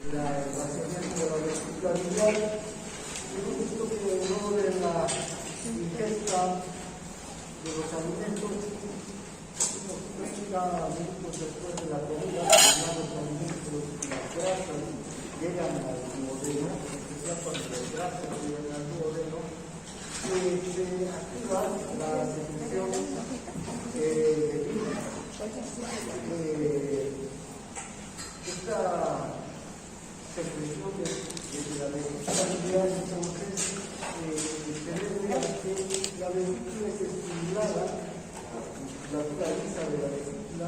el vaciamiento de la vesícula biliar. Hemos visto que luego de la ingesta de los alimentos, unos 30 minutos después de la comida, los alimentos, las grasas llegan al duodeno, en especial cuando las grasas llegan al duodeno, se activa la secreción de bilis. Esta secreción de la vesícula biliar, entonces, se debe a que la vesícula es estimulada, la musculatura lisa de la vesícula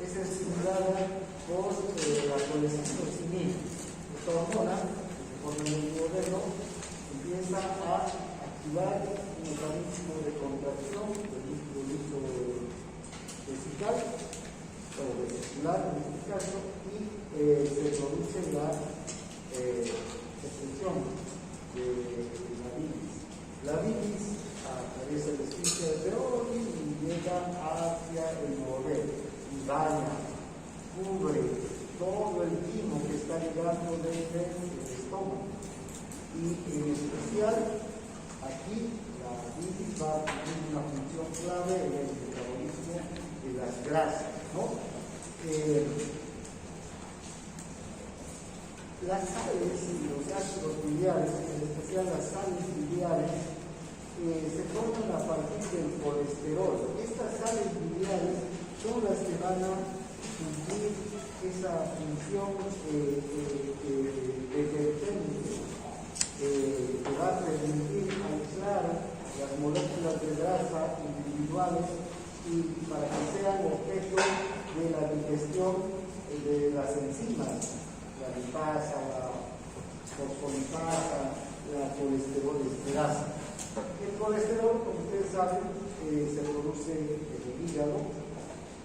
es estimulada por la colecitocinina. Esta hormona, que se forma en el duodeno, empieza a activar un mecanismo de contracción del músculo liso vesical o vesicular en este caso, y se produce la secreción de la bilis. La bilis atraviesa el esfínter de Owens y llega hacia el duodeno y baña, cubre todo el timo que está llegando desde el estómago. Y en especial, aquí la bilis va a tener una función clave en el metabolismo de las grasas, ¿no? Las sales y los ácidos biliares, en especial las sales biliares, se forman a partir del colesterol. Estas sales biliares son las que van a cumplir esa función detergente que va a permitir aislar las moléculas de grasa individuales y para que sean objeto de la digestión de las enzimas, la lipasa, la fosfolipasa, la colesterol-esterasa. El colesterol, como ustedes saben, se produce en el hígado.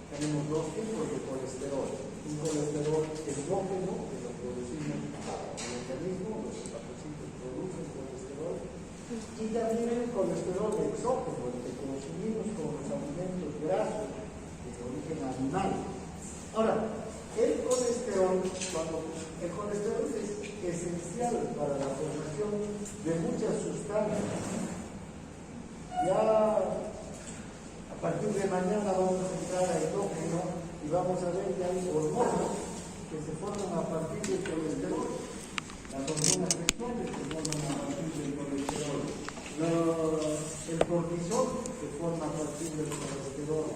Tenemos dos tipos de colesterol. Un colesterol endógeno, que lo producimos en el organismo, los hepatocitos producen colesterol, y también el colesterol exógeno, el que consumimos con los alimentos grasos de origen animal. Ahora, el colesterol es esencial para la formación de muchas sustancias. Ya a partir de mañana vamos a entrar a endógeno y vamos a ver que hay hormonas que se forman a partir del colesterol. Las hormonas sexuales se forman a partir del colesterol. El cortisol se forma a partir del colesterol.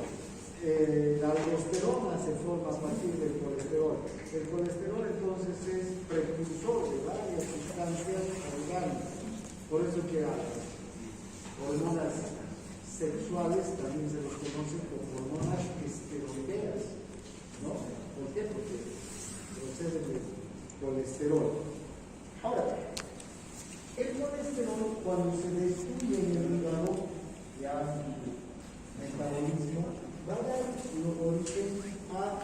La aldosterona se forma a partir del colesterol. El colesterol entonces es precursor de varias sustancias orgánicas. Por eso que a las hormonas sexuales también se los conoce como hormonas esteroideas, ¿no? ¿Por qué? Porque proceden del colesterol. Ahora, el colesterol cuando se destruye en el hígado, ya su metabolismo, va a dar origen a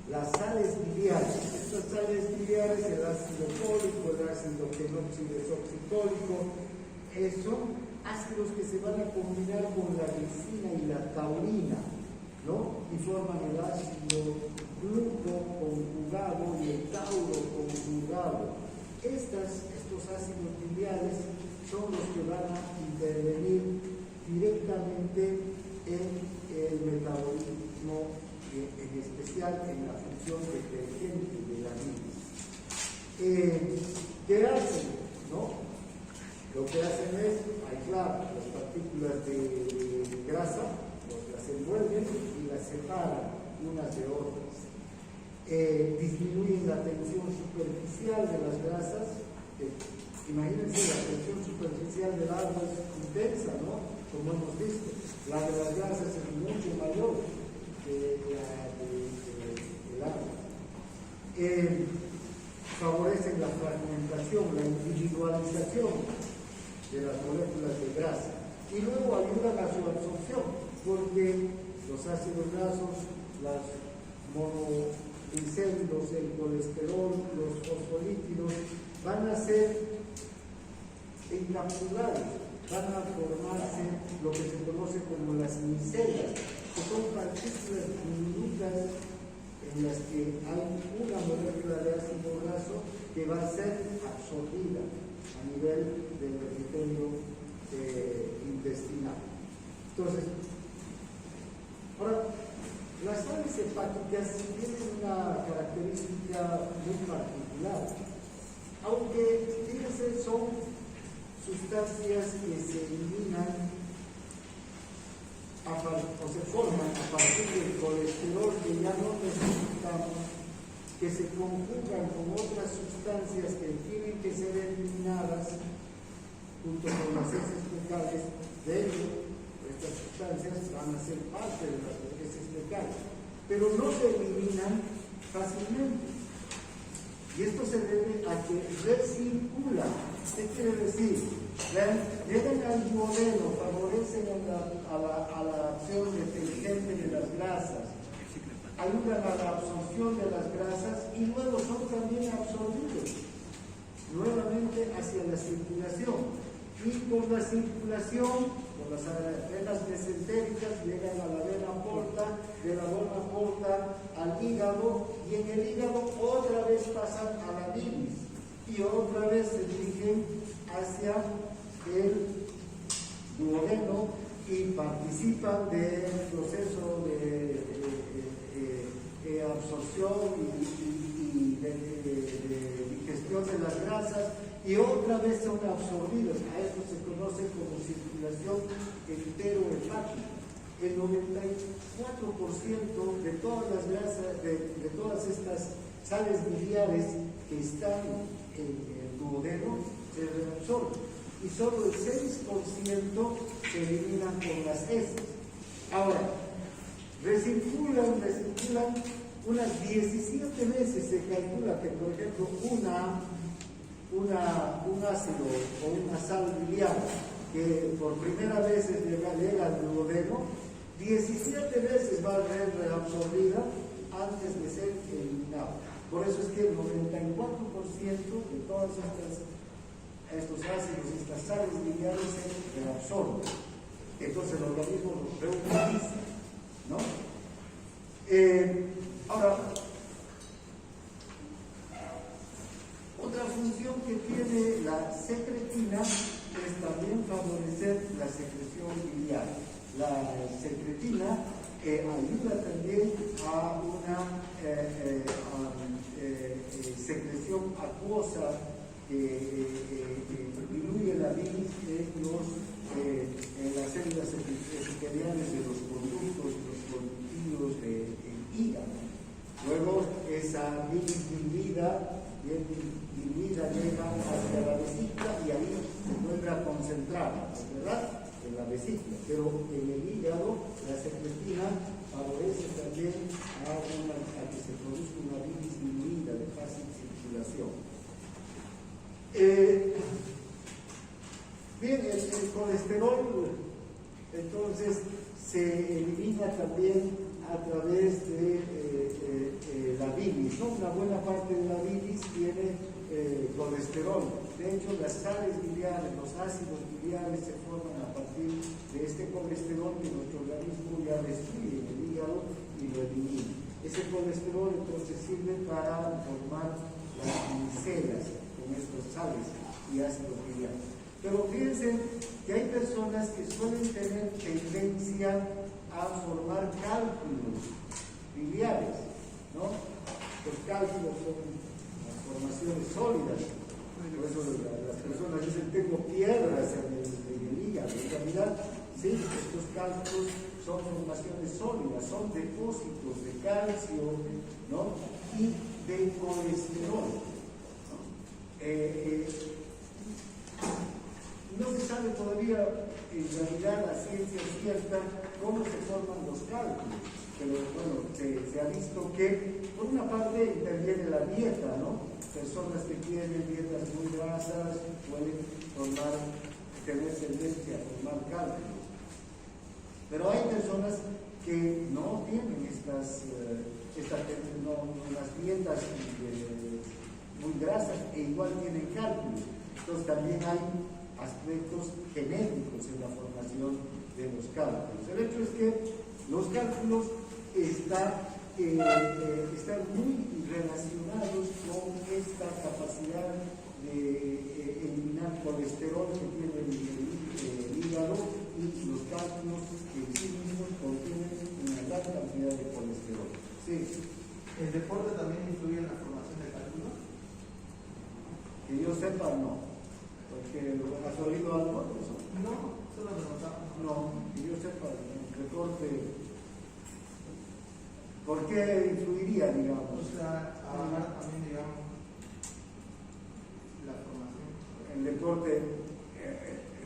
las sales biliares. Estas sales biliares, el ácido fólico, el ácido fenoxidesoxicólico, son ácidos que se van a combinar con la glicina y la taurina, ¿no? Y forman el ácido glucoconjugado y el tauro conjugado. Estos ácidos biliares son los que van a intervenir directamente en el metabolismo, en especial en la función detergente de la bilis. ¿Qué hacen? ¿No? Lo que hacen es aislar las partículas de grasa, las envuelven y las separan unas de otras. Disminuyen la tensión superficial de las grasas. Imagínense, la tensión superficial del agua es intensa, ¿no? Como hemos visto. La de las grasas es mucho mayor que la del agua. Favorecen la fragmentación, la individualización de las moléculas de grasa. Y luego ayudan a su absorción, porque los ácidos grasos, las monoglicéridos, el colesterol, los fosfolípidos, van a ser encapsulados, van a formarse lo que se conoce como las micelas, que son partículas diminutas en las que hay una molécula de que va a ser absorbida a nivel del epitelio intestinal. Entonces, ahora, las sales hepáticas tienen una característica muy particular, aunque, fíjense, son sustancias que se eliminan o se forman a partir del colesterol que ya no necesitamos, que se conjugan con otras sustancias que tienen que ser eliminadas junto con las heces fecales. De hecho, estas sustancias van a ser parte de las heces fecales, pero no se eliminan fácilmente. Y esto se debe a que recirculan. ¿Qué quiere decir? Llegan al duodeno, favorecen a la acción detergente de las grasas, ayudan a la absorción de las grasas y luego son también absorbidos nuevamente hacia la circulación. Y por la circulación, por las venas mesentéricas, llegan a la vena porta, de la vena porta al hígado, y en el hígado otra vez pasan a la bilis y otra vez se dirigen hacia el duodeno y participan del proceso de absorción y de digestión de las grasas, y otra vez son absorbidos. A esto se conoce como circulación enterohepática. El 94% de todas las grasas, de todas estas sales biliares que están en el duodeno se reabsorben, y solo el 6% se eliminan con las heces. Ahora, recirculan unas 17 veces. Se calcula que, por ejemplo, un ácido o una sal biliar que por primera vez llega al duodeno, 17 veces va a ser reabsorbida antes de ser eliminada. Por eso es que el 94% de todos estos ácidos, estas sales biliares se reabsorben. Entonces el organismo los reutiliza, ¿no? Ahora, otra función que tiene la secretina es también favorecer la secreción biliar. La secretina ayuda también a una secreción acuosa que diluye la bilis en las células epiteliales de los conductivos del hígado. Luego, esa bilis diluida llega hacia la vesícula y ahí se vuelve a concentrar, ¿verdad?, en la vesícula. Pero en el hígado, la secretina favorece también a que se produzca una bilis diluida de fácil circulación. Bien, el colesterol entonces se elimina también a través de la bilis, ¿no? Una buena parte de la bilis tiene colesterol. De hecho, las sales biliares, los ácidos biliares se forman a partir de este colesterol que nuestro organismo ya destruye en el hígado y lo elimina. Ese colesterol entonces sirve para formar las micelas con estas sales y ácidos biliares. Pero fíjense que hay personas que suelen tener tendencia a formar cálculos biliares, ¿no? Los cálculos son las formaciones sólidas. Por eso las personas dicen: tengo piedras en el hígado. En realidad, sí, estos cálculos son formaciones sólidas, son depósitos de calcio, ¿no?, y de colesterol, ¿no? No se sabe todavía, en realidad, la ciencia cierta cómo se forman los cálculos, pero bueno, se ha visto que por una parte interviene la dieta, ¿no? Personas que tienen dietas muy grasas pueden tener tendencia a formar cálculos, pero hay personas que no tienen las dietas muy grasas e igual tienen cálculos. Entonces también hay aspectos genéticos en la formación de los cálculos. El hecho es que los cálculos están muy relacionados con esta capacidad sepa, no. Porque ¿has oído algo de eso? No, solo preguntaba. No, que yo sepa, el recorte, ¿por qué influiría, digamos? O sea, ahora también, digamos, la formación.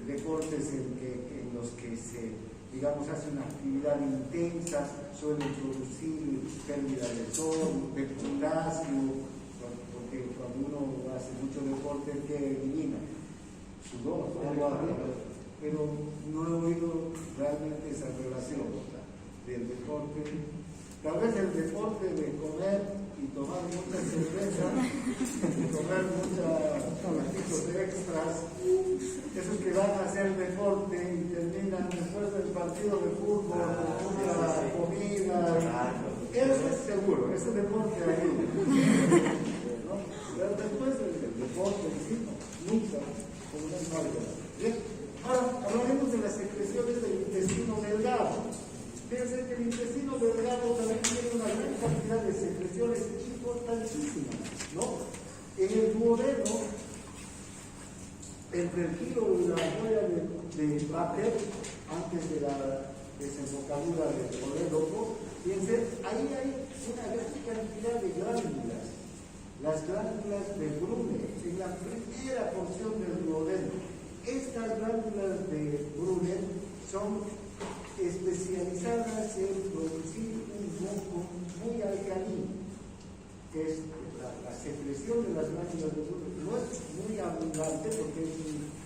Deportes en los que se, digamos, hace una actividad intensa, suelen producir pérdida de sol, de potasio, porque cuando uno hace mucho deporte, ¿qué elimina? Sudor, agua, pero no he oído realmente esa relación del deporte. Tal vez el deporte de comer y tomar mucha cerveza, y comer muchos extras, esos que van a hacer deporte y terminan después del partido de fútbol, mucha comida, eso es seguro, ese deporte ayuda. ¿No? Pero después del deporte en sí, nunca, como no ayuda. Bien, ahora hablaremos de las secreciones del intestino delgado. Fíjense que el intestino delgado también tiene una gran cantidad de secreciones importantísimas, ¿no? En el duodeno, entre el giro y la huella de Baker, antes de la desembocadura del colédoco, fíjense, ahí hay una gran cantidad de glándulas, las glándulas de Brunner, en la primera porción del duodeno. Estas glándulas de Brunner son especializadas en producir un moco muy alcalino. La secreción de las glándulas de Brunner no es muy abundante porque es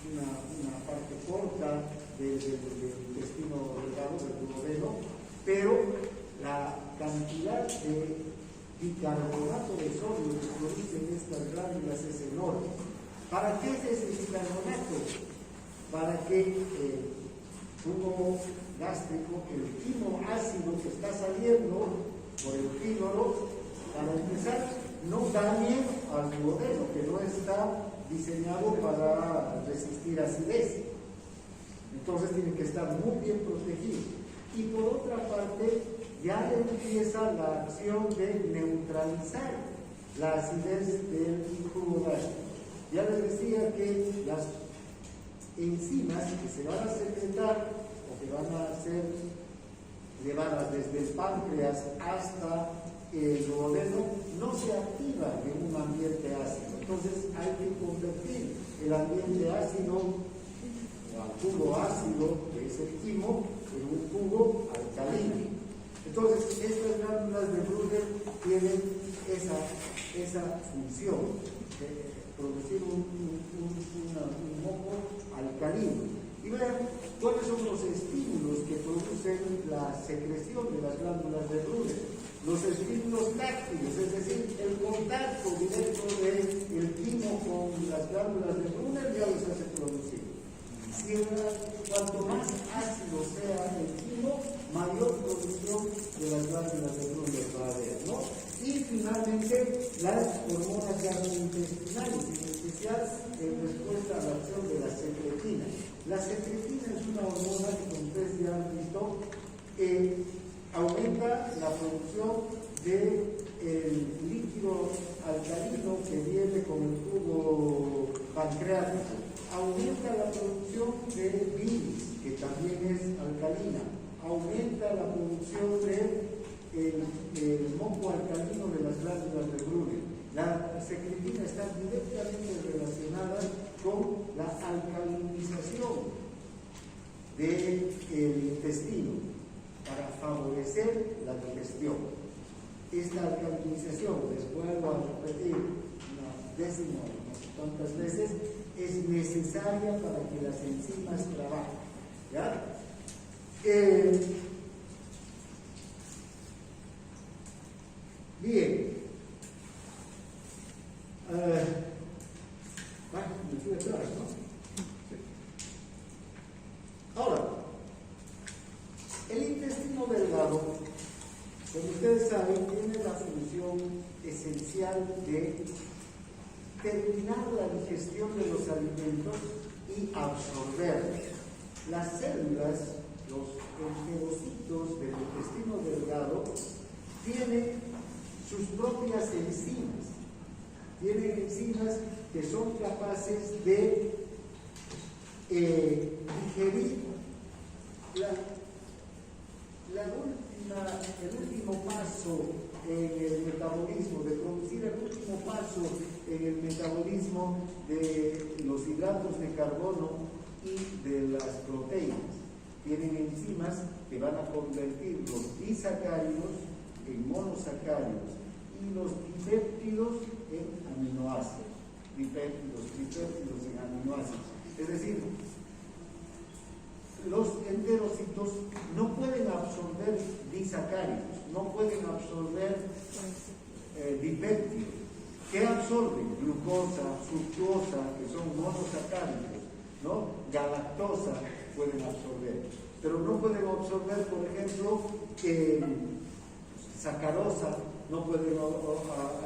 una parte corta del intestino delgado, del duodeno, pero la cantidad de bicarbonato de sodio que producen estas glándulas es enorme. ¿Para qué es ese bicarbonato? Para que el tubo gástrico, el quimo ácido que está saliendo por el píloro, para empezar, no dañe al duodeno, que no está diseñado para resistir acidez. Entonces tiene que estar muy bien protegido. Y por otra parte, ya empieza la acción de neutralizar la acidez del tubo gástrico. Ya les decía que las enzimas que se van a secretar o que van a ser llevadas desde el páncreas hasta el duodeno no se activan en un ambiente ácido. Entonces hay que convertir el ambiente ácido o al tubo ácido, que es el quimo, en un tubo alcalino. Entonces estas glándulas de Brunner tienen esa función de producir un moco alcalino. Y vean cuáles son los estímulos que producen la secreción de las glándulas de Brunner. Los estímulos táctiles, es decir, el contacto directo del quimo con las glándulas de Brunner ya los hace producir. Cuanto más ácido sea el quimo, mayor producción de las glándulas de Brunner va a haber, ¿no? Y finalmente, las hormonas gastrointestinales, en especial en respuesta a la acción de la secretina. La secretina es una hormona que, como ustedes ya han visto, aumenta la producción del líquido alcalino que viene con el tubo pancreático. Aumenta la producción de bilis, que también es alcalina. Aumenta la producción del moco alcalino de las glándulas de Brunner. La secretina está directamente relacionada con la alcalinización del intestino para favorecer la digestión. Esta alcalinización, les vuelvo a repetir una décima, unas cuantas veces, es necesaria para que las enzimas trabajen. ¿Ya? Bien. Me fui atrás, ¿no? Sí. Ahora, el intestino delgado, como ustedes saben, tiene la función esencial de terminar la digestión de los alimentos y absorberlos. Las células, los enterocitos del intestino delgado, tienen sus propias enzimas. Tienen enzimas que son capaces de digerir el último paso en el metabolismo, de producir el último paso en el metabolismo de los hidratos de carbono y de las proteínas. Tienen enzimas que van a convertir los disacáridos en monosacáridos y los dipéptidos en aminoácidos. Dipéptidos en aminoácidos. Es decir, los enterocitos no pueden absorber disacáridos, no pueden absorber dipéptidos. ¿Qué absorben? Glucosa, fructosa, que son monosacáridos, ¿no? Galactosa pueden absorber, pero no pueden absorber, por ejemplo, sacarosa, no pueden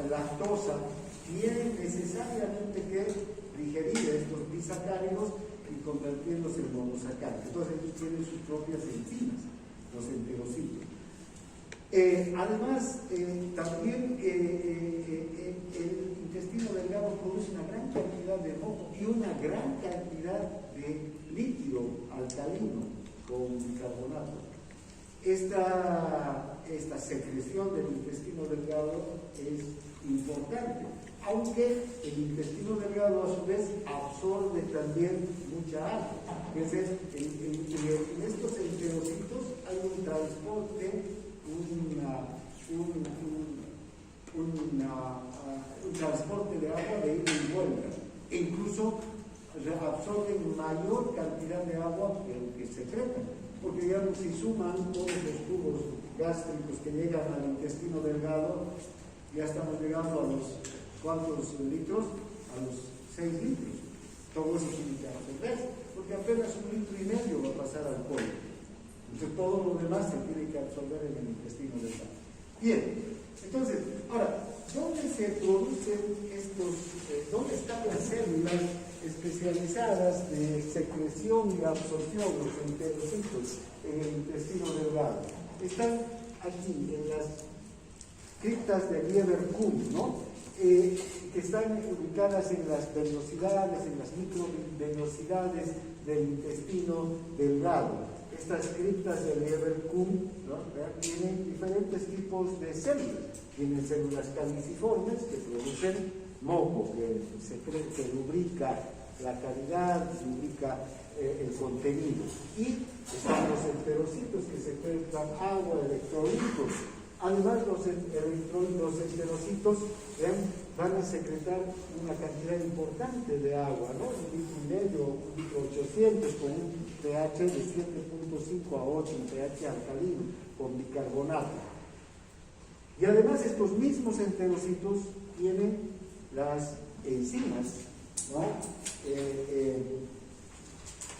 lactosa. Tienen necesariamente que digerir estos disacáridos y convertirlos en monosacáridos. Entonces ellos tienen sus propias enzimas, los enterocitos. Además, también el intestino delgado produce una gran cantidad de moco y una gran cantidad de líquido alcalino con bicarbonato. Esta secreción del intestino delgado es importante, aunque el intestino delgado a su vez absorbe también mucha agua. Entonces, en estos enterocitos hay un transporte, un transporte de agua de ida y vuelta, e incluso absorben mayor cantidad de agua que el que secretan, porque digamos, si suman todos los tubos gástricos que llegan al intestino delgado, ya estamos llegando a los ¿cuántos litros? A los 6 litros. Todo eso tiene que absorberse, porque apenas 1,5 litros va a pasar al colon. Entonces todo lo demás se tiene que absorber en el intestino delgado. Bien, entonces, ahora, ¿dónde se producen dónde están las células especializadas de secreción y absorción, los enterocitos, en el intestino delgado? Están aquí, en las criptas de Lieberkühn, ¿no? Que están ubicadas en las vellosidades, en las microvellosidades del intestino delgado. Estas criptas de Lieberkühn, ¿no?, tienen diferentes tipos de células. Tienen células caliciformes que producen moco, que lubrica la cavidad, lubrica el contenido. Y están los enterocitos que secretan agua, electrolitos. Además, los enterocitos van a secretar una cantidad importante de agua, ¿no? 1,5 litros, 1,800,000 con un pH de 7.5 a 8, un pH alcalino, con bicarbonato. Y además, estos mismos enterocitos tienen las enzimas, ¿no?,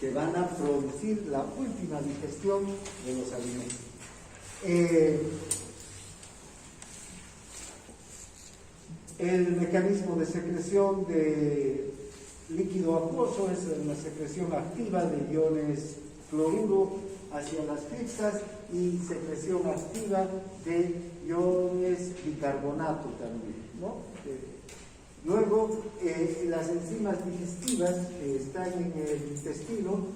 que van a producir la última digestión de los alimentos. El mecanismo de secreción de líquido acuoso es la secreción activa de iones cloruro hacia las criptas y secreción activa de iones bicarbonato también, ¿no? Luego, las enzimas digestivas que están en el intestino,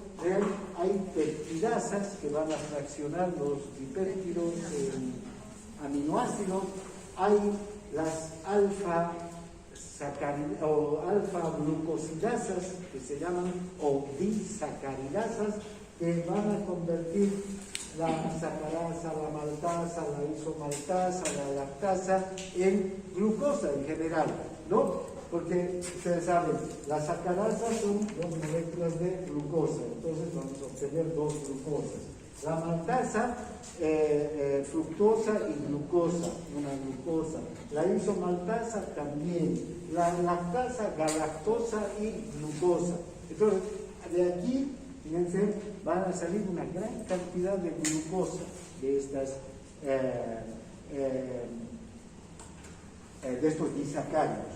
hay peptidasas que van a fraccionar los dipéptidos en aminoácidos, hay las alfa-glucosidasas que se llaman, o disacaridasas, que van a convertir la sacarasa, la maltasa, la isomaltasa, la lactasa en glucosa en general, ¿no? Porque ustedes saben, las sacarasas son 2 moléculas de glucosa, entonces vamos a obtener 2 glucosas. La maltasa, fructosa y glucosa, una glucosa. La isomaltasa también. La lactasa, galactosa y glucosa. Entonces, de aquí, fíjense, van a salir una gran cantidad de glucosa de estos disacáridos.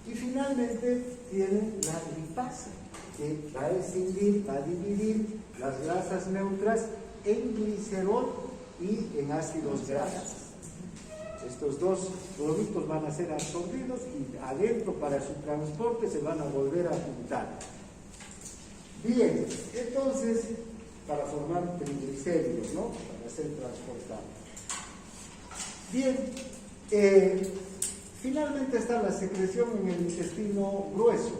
Y finalmente tienen la lipasa, que va a dividir las grasas neutras en glicerol y en ácidos grasos. Estos dos productos van a ser absorbidos y adentro para su transporte se van a volver a juntar. Bien, entonces, para formar triglicéridos, ¿no? Para ser transportados. Bien, finalmente está la secreción en el intestino grueso.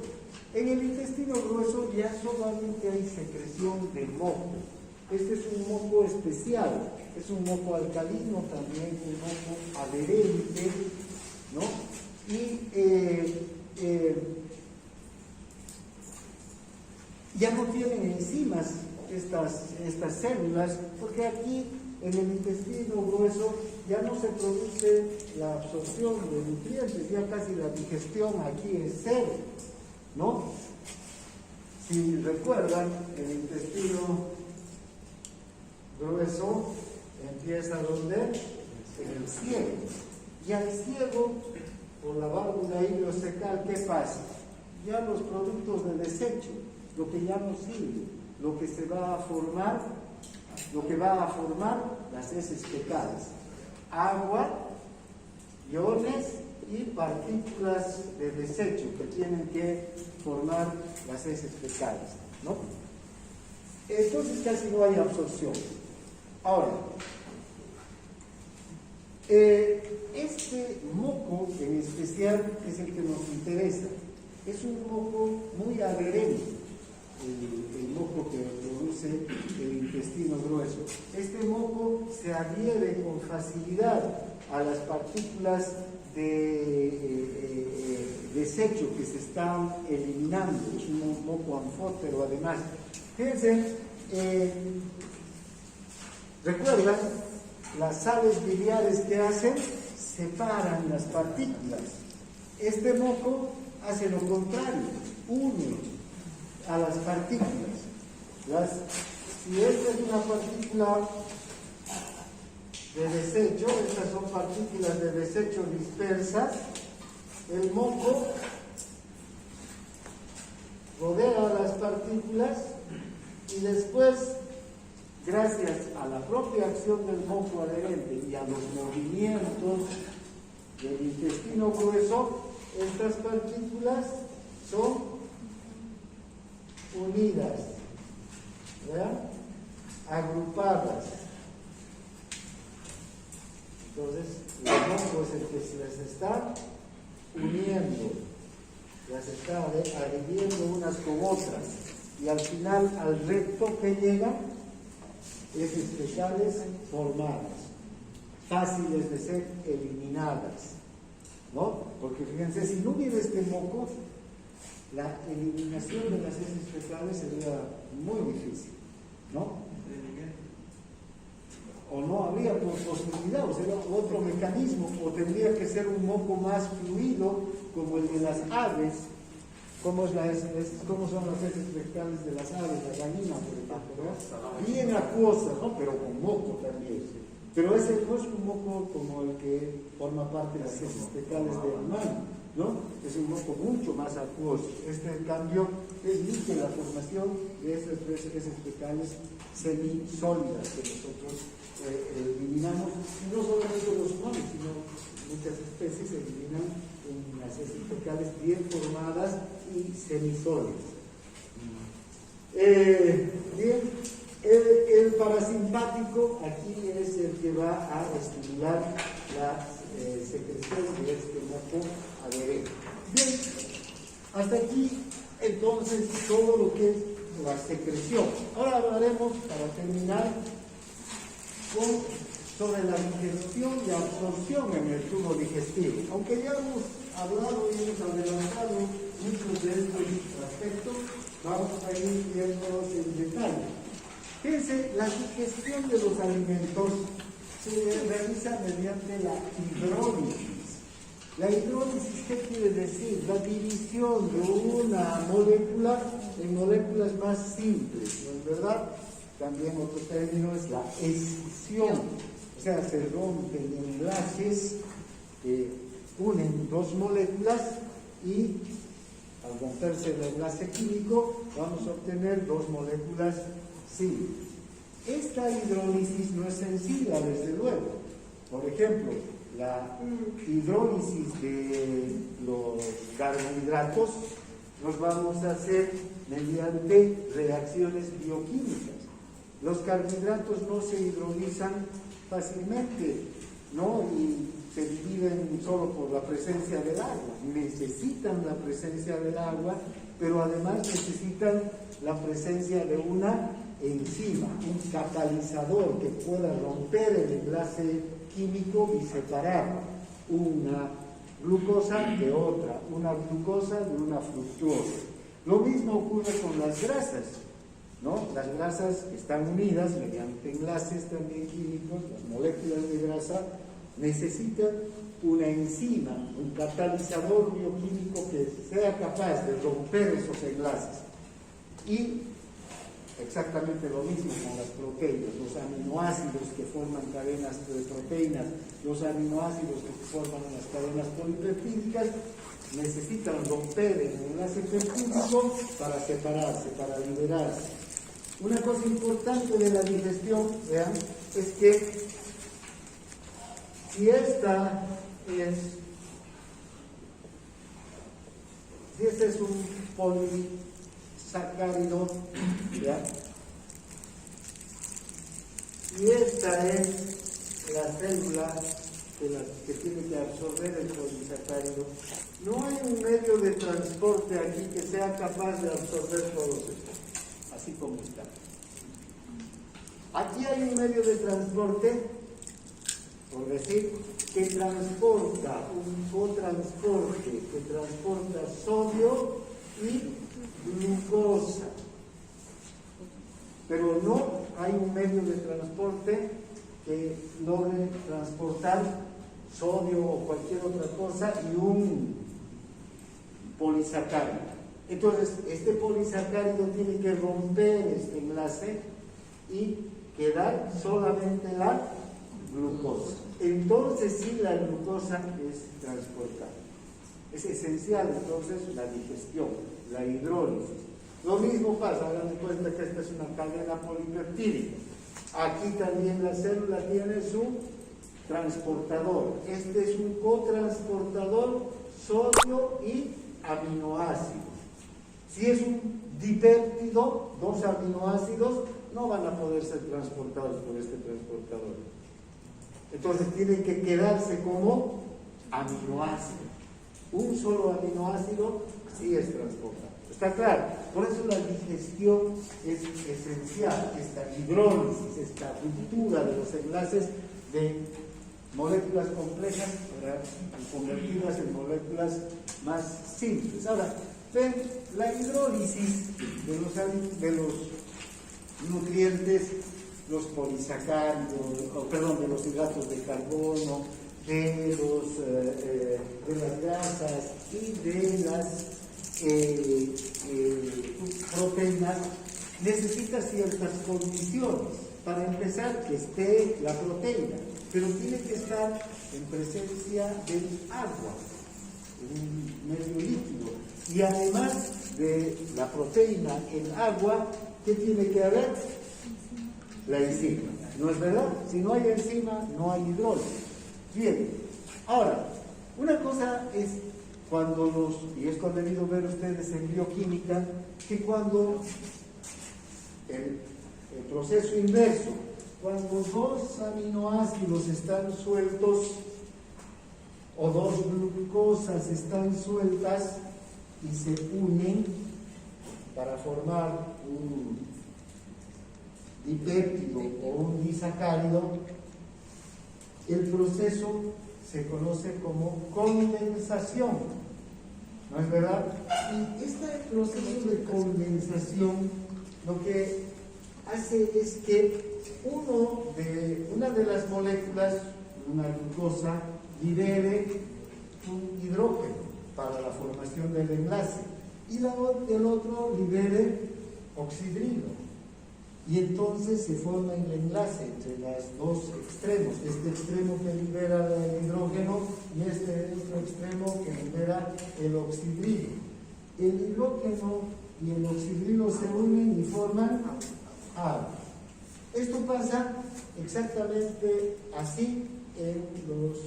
En el intestino grueso ya solamente hay secreción de moco. Este es un moco especial, es un moco alcalino también, un moco adherente, ¿no? Y ya no tienen enzimas estas células, porque aquí en el intestino grueso ya no se produce la absorción de nutrientes, ya casi la digestión aquí es cero, ¿no? Si recuerdan, el intestino grueso empieza donde? En el ciego. Y al ciego, por la válvula ileocecal, ¿qué pasa? Ya los productos de desecho, lo que ya no sirve, lo que se va a formar, lo que va a formar las heces fecales, agua, iones y partículas de desecho que tienen que formar las heces fecales, ¿no? Entonces casi no hay absorción. Ahora, este moco en especial es el que nos interesa. Es un moco muy adherente, el moco que produce el intestino grueso. Este moco se adhiere con facilidad a las partículas de desecho que se están eliminando. Es un moco anfótero además. Fíjense, ¿recuerdan? Las sales biliares que hacen, separan las partículas. Este moco hace lo contrario, une a las partículas. Si esta es una partícula de desecho, estas son partículas de desecho dispersas, el moco rodea a las partículas y después, gracias a la propia acción del moco adherente y a los movimientos del intestino grueso, estas partículas son unidas, ¿verdad? Agrupadas. Entonces, el moco es el que se las está uniendo, las está adhiriendo unas con otras, y al final, al recto que llega, heces fecales formadas, fáciles de ser eliminadas, ¿no? Porque fíjense, si no hubiera este moco, la eliminación de las heces fecales sería muy difícil, ¿no? O no habría posibilidad, o sea, otro mecanismo, o tendría que ser un moco más fluido, como el de las aves. ¿Cómo son las heces fecales de las aves, la gallina, por ejemplo? ¿No? Bien acuosa, ¿no? Pero con moco también. Pero ese no es un moco como el que forma parte de las heces fecales del humano, ¿no? Es un moco mucho más acuoso. Este, en cambio, es limpia la formación de esas heces fecales semisólidas que nosotros eliminamos, y no solamente los humanos, sino muchas especies eliminan unas heces fecales bien formadas y semisólidas. Bien, el parasimpático aquí es el que va a estimular la secreción de este moco adherente. Bien, hasta aquí entonces todo lo que es la secreción. Ahora hablaremos, para terminar, sobre la digestión y absorción en el tubo digestivo. Aunque ya hemos hablado y hemos adelantado muchos de estos aspectos, vamos a ir viéndolos en detalle. Fíjense, la digestión de los alimentos se realiza mediante la hidrólisis. La hidrólisis, ¿qué quiere decir? La división de una molécula en moléculas más simples, ¿no es verdad? También otro término es la escisión, o sea, se rompen enlaces que unen dos moléculas y al romperse el enlace químico vamos a obtener dos moléculas simples. Esta hidrólisis no es sencilla, desde luego. Por ejemplo, la hidrólisis de los carbohidratos los vamos a hacer mediante reacciones bioquímicas. Los carbohidratos no se hidrolizan fácilmente, ¿no? Y se dividen solo por la presencia del agua. Necesitan la presencia del agua, pero además necesitan la presencia de una enzima, un catalizador que pueda romper el enlace químico y separar una glucosa de otra, una glucosa de una fructuosa. Lo mismo ocurre con las grasas, ¿no? Las grasas están unidas mediante enlaces también químicos, las moléculas de grasa necesitan una enzima, un catalizador bioquímico que sea capaz de romper esos enlaces. Y exactamente lo mismo con las proteínas, los aminoácidos que forman cadenas de proteínas, los aminoácidos que forman las cadenas polipeptídicas necesitan romper el enlace peptídico para separarse, para liberarse. Una cosa importante de la digestión, vean, es que si este es un polisacárido, ¿ya? Y esta es la célula que tiene que absorber el polisacárido, no hay un medio de transporte aquí que sea capaz de absorber todos estos, así como está. Aquí hay un medio de transporte, por decir, que transporta un cotransporte, que transporta sodio y glucosa. Pero no hay un medio de transporte que logre transportar sodio o cualquier otra cosa y un polisacárido. Entonces, este polisacárido tiene que romper este enlace y quedar solamente la glucosa. Entonces sí, la glucosa es transportada. Es esencial entonces la digestión, la hidrólisis. Lo mismo pasa, hagan de cuenta que esta es una cadena polipeptídica. Aquí también la célula tiene su transportador. Este es un cotransportador, sodio y aminoácidos. Si es un dipéptido, dos aminoácidos no van a poder ser transportados por este transportador. Entonces tienen que quedarse como aminoácido. Un solo aminoácido sí es transportado. ¿Está claro? Por eso la digestión es esencial, esta hidrólisis, esta ruptura de los enlaces de moléculas complejas para convertirlas en moléculas más simples. Ahora, ven, la hidrólisis de los nutrientes, los polisacáridos, de los hidratos de carbono, de las grasas y de las proteínas, necesita ciertas condiciones. Para empezar, que esté la proteína, pero tiene que estar en presencia del agua, en un medio líquido. Y además de la proteína en agua, ¿qué tiene que haber? La enzima. ¿No es verdad? Si no hay enzima, no hay hidrólisis. Bien. Ahora, una cosa es y esto han debido ver ustedes en bioquímica, que cuando el proceso inverso, cuando dos aminoácidos están sueltos o dos glucosas están sueltas y se unen para formar un dipéptido o un disacárido, el proceso se conoce como condensación. ¿No es verdad? Y este proceso de condensación lo que hace es que una de las moléculas, una glucosa, libere un hidrógeno para la formación del enlace y el otro libere oxidrilo. Y entonces se forma el enlace entre los dos extremos, este extremo que libera el hidrógeno y este otro extremo que libera el oxidrilo. El hidrógeno y el oxidrilo se unen y forman agua. Esto pasa exactamente así en los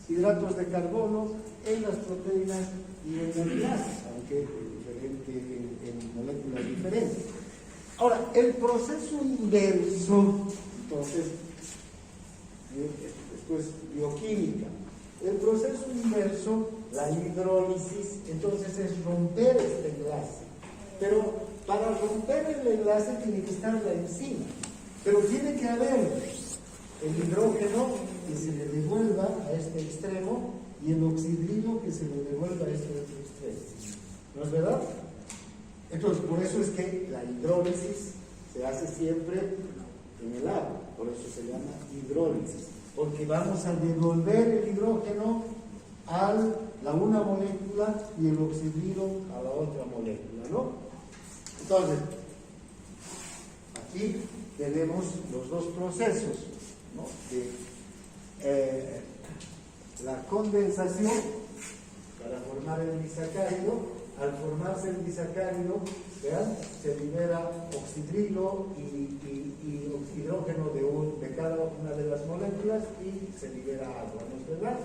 hidratos de carbono en las proteínas y en el enlace, aunque en moléculas diferentes. Ahora, el proceso inverso, entonces, después bioquímica, el proceso inverso, la hidrólisis, entonces es romper este enlace. Pero para romper el enlace tiene que estar la enzima, pero tiene que haber el hidrógeno que se le devuelva a este extremo y el oxidrilo que se le devuelva a este otro extremo. ¿No es verdad? Entonces, por eso es que la hidrólisis se hace siempre en el agua, por eso se llama hidrólisis, porque vamos a devolver el hidrógeno a la una molécula y el oxidrilo a la otra molécula, ¿no? Entonces, aquí tenemos los dos procesos, ¿no? La condensación para formar el disacárido. Al formarse el disacárido, ¿vean? Se libera oxidrilo y hidrógeno de cada una de las moléculas y se libera agua, ¿no es verdad?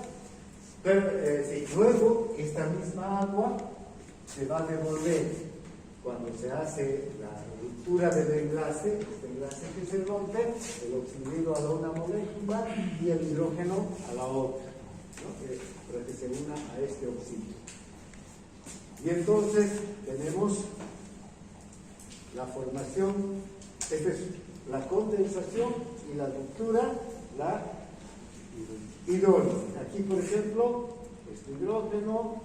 Pero luego esta misma agua se va a devolver cuando se hace la ruptura del enlace, este enlace que se rompe, el oxidrilo a la una molécula y el hidrógeno a la otra, ¿no? Para que se una a este oxígeno. Y entonces tenemos la formación, esta es la condensación y la ruptura, la hidrólisis. Aquí, por ejemplo, este hidrógeno,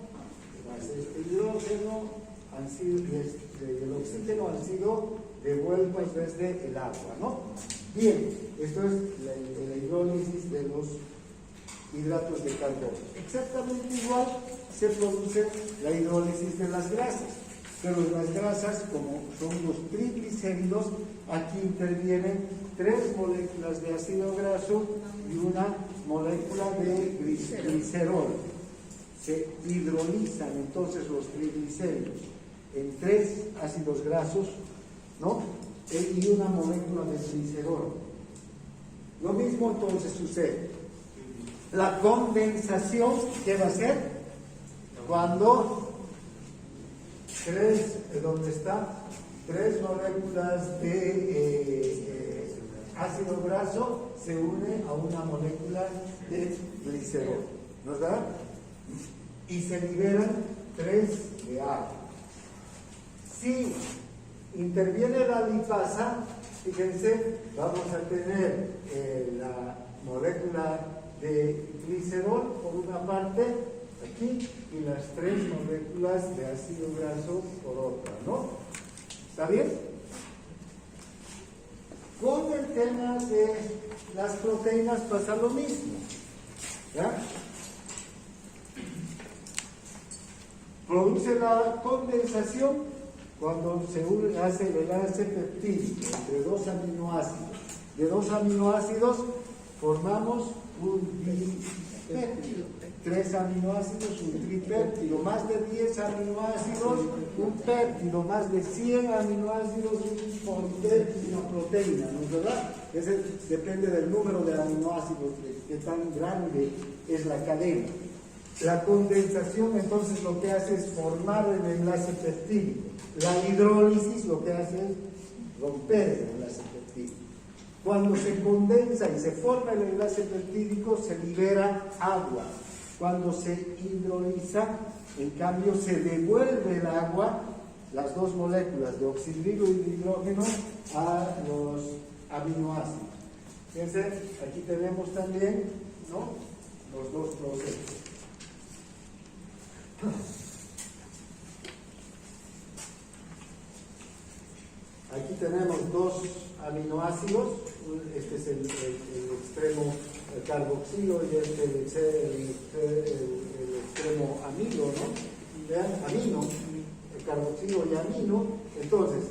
más este hidrógeno, el oxígeno han sido devueltos desde el agua, ¿no? Bien, esto es la hidrólisis de los hidratos de carbono. Exactamente igual se produce la hidrólisis de las grasas, pero las grasas, como son los triglicéridos, aquí intervienen 3 moléculas de ácido graso y una molécula de glicerol. Se hidrolizan entonces los triglicéridos en 3 ácidos grasos, ¿no? Y una molécula de glicerol. Lo mismo entonces sucede. La condensación, ¿qué va a ser? Cuando 3 moléculas de ácido graso se unen a una molécula de glicerol, ¿no es verdad? Y se liberan 3 de agua. Si interviene la lipasa, fíjense, vamos a tener la molécula de glicerol por una parte, aquí, y las 3 moléculas de ácido graso por otra, ¿no? ¿Está bien? Con el tema de las proteínas pasa lo mismo, ¿ya? Produce la condensación cuando se hace el enlace peptídico entre 2 aminoácidos. De 2 aminoácidos formamos un dipéptido. 3 aminoácidos, un tripéptido. Más de 10 aminoácidos, un péptido. Más de 100 aminoácidos, un péptido, una proteína, ¿no es verdad? Ese depende del número de aminoácidos, de qué tan grande es la cadena. La condensación entonces lo que hace es formar el enlace peptídico. La hidrólisis lo que hace es romper el enlace peptídico. Cuando se condensa y se forma el enlace peptídico se libera agua. Cuando se hidroliza, en cambio se devuelve el agua, las 2 moléculas de oxidrilo y de hidrógeno, a los aminoácidos. Fíjense, aquí tenemos también, ¿no?, los 2 procesos. Aquí tenemos 2 aminoácidos, este es el extremo carboxilo y este el extremo amino, ¿no? Vean, amino, el carboxilo y amino. Entonces,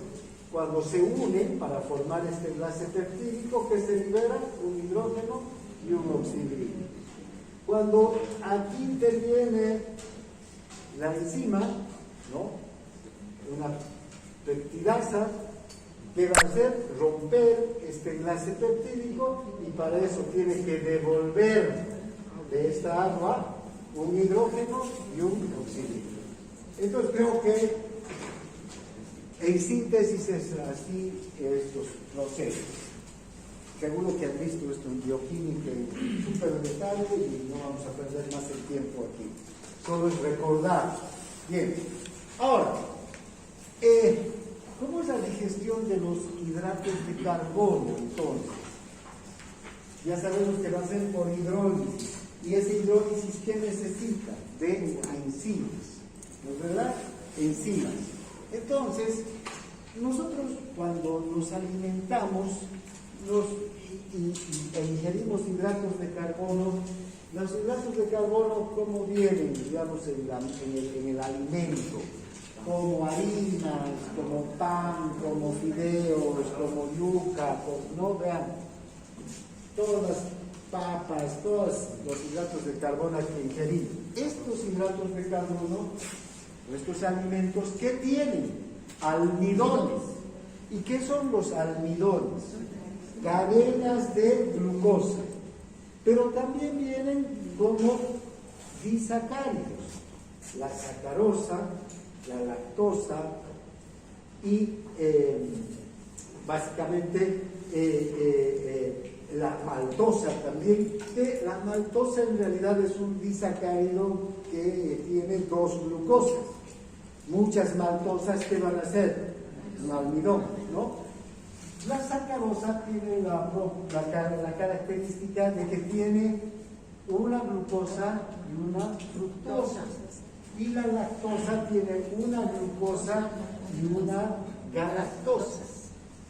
cuando se unen para formar este enlace peptídico, ¿qué se libera? Un hidrógeno y un oxidrilo. Cuando aquí interviene la enzima, ¿no?, una peptidasa, ¿qué va a hacer? Romper este enlace peptídico, y para eso tiene que devolver de esta agua un hidrógeno y un oxígeno. Entonces creo que en síntesis es así estos procesos. Seguro que han visto esto en bioquímica en súper detalle y no vamos a perder más el tiempo aquí. Solo es recordar. Bien, ahora, ¿cómo es la digestión de los hidratos de carbono entonces? Ya sabemos que lo hacen por hidrólisis. ¿Y esa hidrólisis qué necesita? De enzimas. ¿No es verdad? Enzimas. Entonces, nosotros cuando nos alimentamos e ingerimos hidratos de carbono, los hidratos de carbono, ¿cómo vienen, digamos, en el alimento? Como harinas, como pan, como fideos, como yuca, ¿no? Vean, todas las papas, todos los hidratos de carbono que ingerimos. Estos hidratos de carbono, estos alimentos, ¿qué tienen? Almidones. ¿Y qué son los almidones? Cadenas de glucosa. Pero también vienen como disacáridos. La sacarosa, la lactosa y básicamente la maltosa también, que la maltosa en realidad es un disacárido que tiene dos glucosas. Muchas maltosas, ¿qué van a ser? Un almidón, ¿no? La sacarosa tiene la característica de que tiene una glucosa y una fructosa. Y la lactosa tiene una glucosa y una galactosa.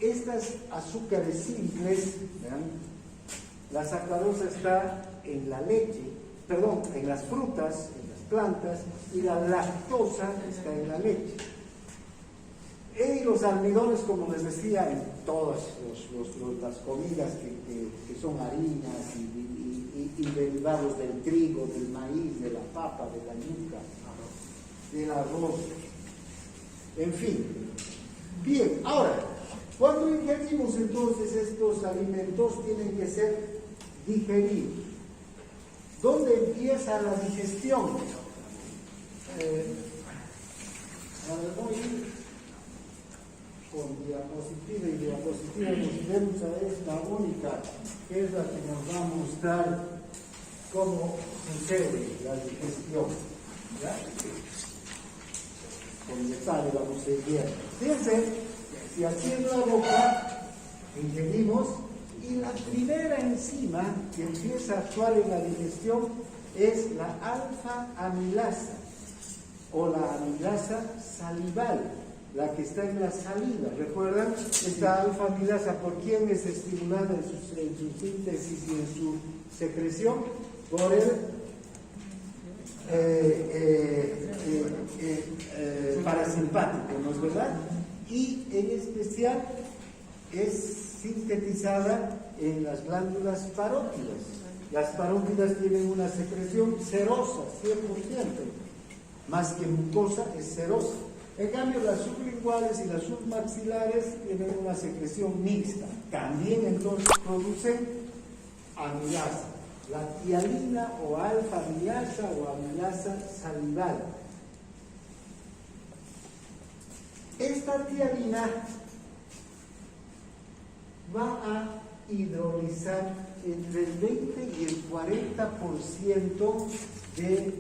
Estas azúcares simples, ¿vean? La sacarosa está en la leche, en las frutas, en las plantas, y la lactosa está en la leche. Y los almidones, como les decía, en todas las comidas que son harinas y derivados del trigo, del maíz, de la papa, de la yuca, del arroz, en fin. Bien, ahora, cuando ingerimos entonces estos alimentos, tienen que ser digeridos. ¿Dónde empieza la digestión? Voy a ir con diapositiva y diapositiva nos vemos a esta única, que es la que nos va a mostrar cómo sucede la digestión. ¿Ya? Con detalle vamos a ir viendo. Fíjense, si aquí en la boca ingerimos, y la primera enzima que empieza a actuar en la digestión es la alfa-amilasa o la amilasa salival, la que está en la saliva. ¿Recuerdan? Esta alfa-amilasa, ¿por quién es estimulada en su síntesis y en su secreción? Por el parasimpático, ¿no es verdad? Y en especial es sintetizada en las glándulas parótidas. Las parótidas tienen una secreción serosa, 100%, más que mucosa, es serosa. En cambio, las sublinguales y las submaxilares tienen una secreción mixta. También entonces producen amilasa, la tialina o alfa-amilasa o amilasa salival. Esta tialina va a hidrolizar entre el 20 y el 40% de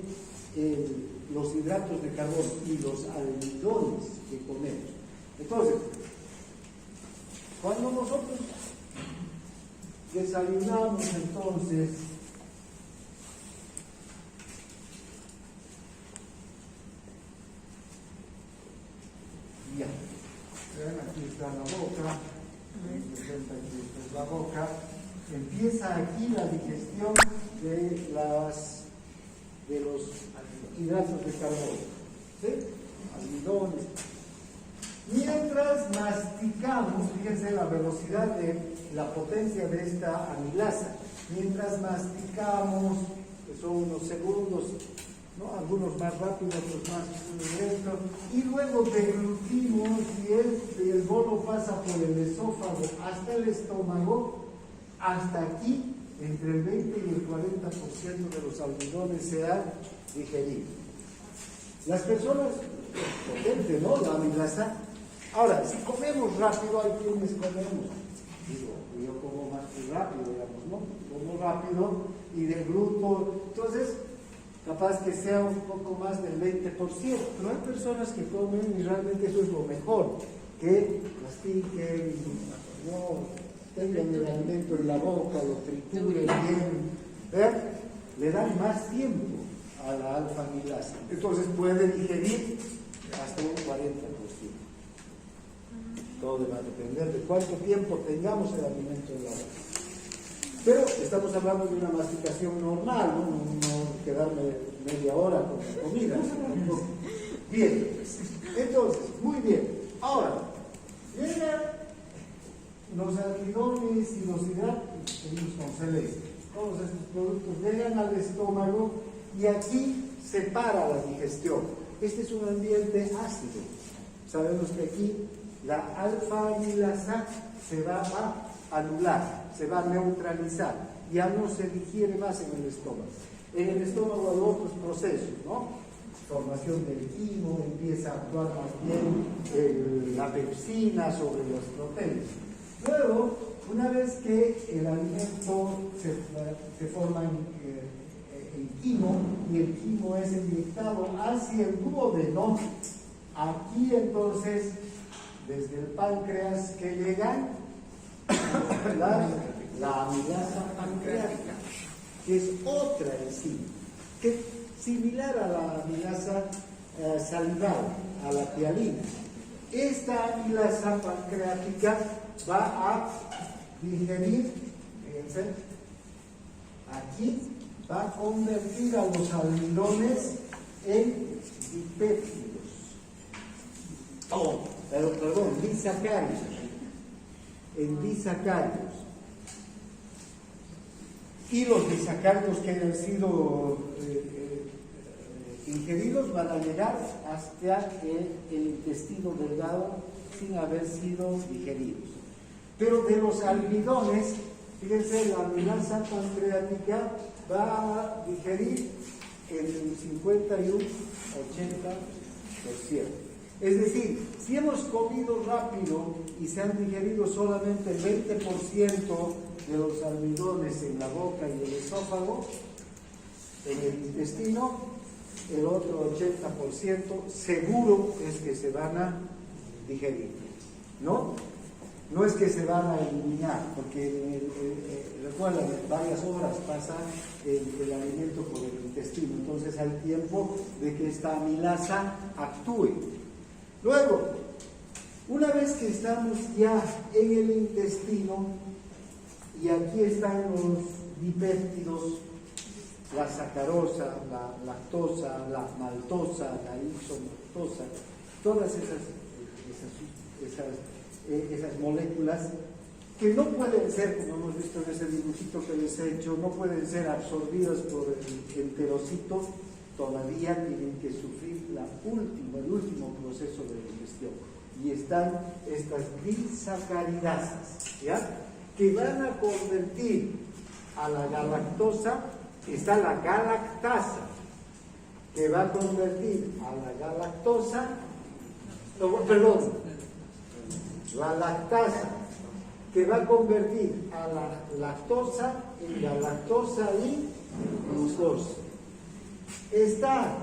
los hidratos de carbono y los almidones que comemos. Entonces, cuando nosotros desayunamos, entonces, ya, aquí está la boca, la boca, empieza aquí la digestión de los hidratos de carbono, ¿sí? Almidones. Mientras masticamos, fíjense la velocidad de la potencia de esta amilasa, mientras masticamos, que son unos segundos, ¿no? Algunos más rápidos, otros más lentos, y luego deglutimos y el bolo pasa por el esófago hasta el estómago, hasta aquí entre el 20 y el 40% de los almidones se han digerido. Las personas, potente, ¿no? La amilasa. Ahora, si comemos rápido, hay quienes comemos. Digo, yo como más rápido, digamos, ¿no? Como rápido y de bruto. Entonces, capaz que sea un poco más del 20%. Pero hay personas que comen y realmente eso es lo mejor. Que mastiquen, no tengan el alimento en la boca, lo trituren bien. ¿Ver? Le dan más tiempo a la alfa-amilasa. Entonces puede digerir hasta un 40%. Todo va a depender de cuánto tiempo tengamos el alimento en la boca. Pero estamos hablando de una masticación normal, no quedarme media hora con la comida. Bien, entonces, muy bien. Ahora, llegan los almidones y los hidratos, seguimos con celeste. Todos estos productos llegan al estómago y aquí se para la digestión. Este es un ambiente ácido. Sabemos que aquí la alfa-amilasa se va a anular, se va a neutralizar, ya no se digiere más en el estómago. En el estómago hay otros procesos, ¿no? Formación del quimo, empieza a actuar más bien la pepsina sobre las proteínas. Luego, una vez que el alimento se forma en quimo y el quimo es inyectado hacia el duodeno, aquí entonces desde el páncreas que llega la amilasa pancreática, que es otra enzima, que es similar a la amilasa salival, a la tialina. Esta amilasa pancreática va a digerir, fíjense, aquí va a convertir a los almidones en dipéptidos. Perdón, disacáridos. En disacáridos. Y los disacáridos que hayan sido ingeridos van a llegar hasta el intestino delgado sin haber sido digeridos. Pero de los almidones, fíjense, la amilasa pancreática va a digerir el 51-80%. Es decir, si hemos comido rápido y se han digerido solamente el 20% de los almidones en la boca y el esófago, en el intestino, el otro 80% seguro es que se van a digerir, ¿no? No es que se van a eliminar, porque recuerden, varias horas pasa el alimento por el intestino, entonces hay tiempo de que esta amilasa actúe. Luego, una vez que estamos ya en el intestino, y aquí están los dipéptidos, la sacarosa, la lactosa, la maltosa, la isomaltosa, todas esas moléculas que no pueden ser, como hemos visto en ese dibujito que les he hecho, no pueden ser absorbidas por el enterocito, todavía tienen que sufrir el último proceso de digestión. Y están estas disacaridasas, ¿ya? Que van a convertir a la galactosa, está la galactasa, que va a convertir a la galactosa, la lactasa, que va a convertir a la lactosa en galactosa y glucosa. Está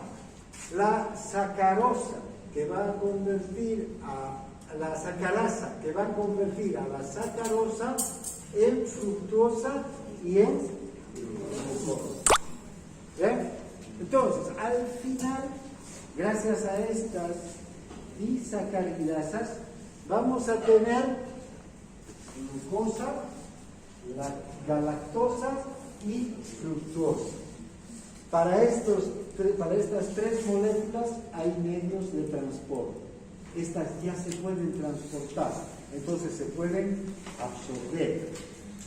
la sacarosa, que va a convertir a la sacarasa, que va a convertir a la sacarosa en fructosa y en glucosa. ¿Bien? Entonces, al final, gracias a estas disacaridasas, vamos a tener glucosa, la galactosa y fructosa. Para estas tres moléculas hay medios de transporte. Estas ya se pueden transportar, entonces se pueden absorber.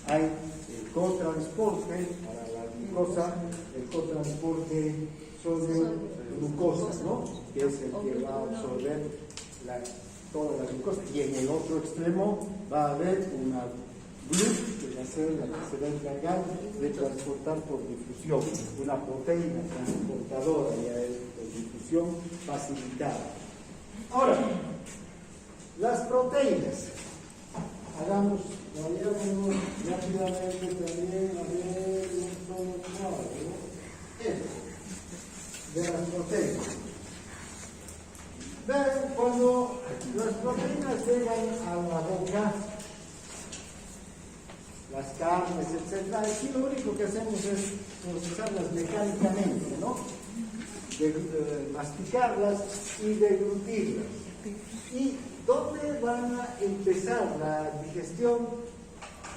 Hay el cotransporte para la glucosa, el cotransporte sodio-glucosa, ¿no? Que es el que va a absorber toda la glucosa. Y en el otro extremo va a haber una GLUT, que va a ser la que se va a encargar de transportar por difusión, una proteína transportadora por difusión facilitada. Ahora, las proteínas. Vayamos rápidamente también a ver un solo cuadro. Esto, de las proteínas. Ven, cuando las proteínas llegan a la boca, las carnes, etc., aquí lo único que hacemos es procesarlas mecánicamente, ¿no? Masticarlas y deglutirlas. ¿Y dónde van a empezar la digestión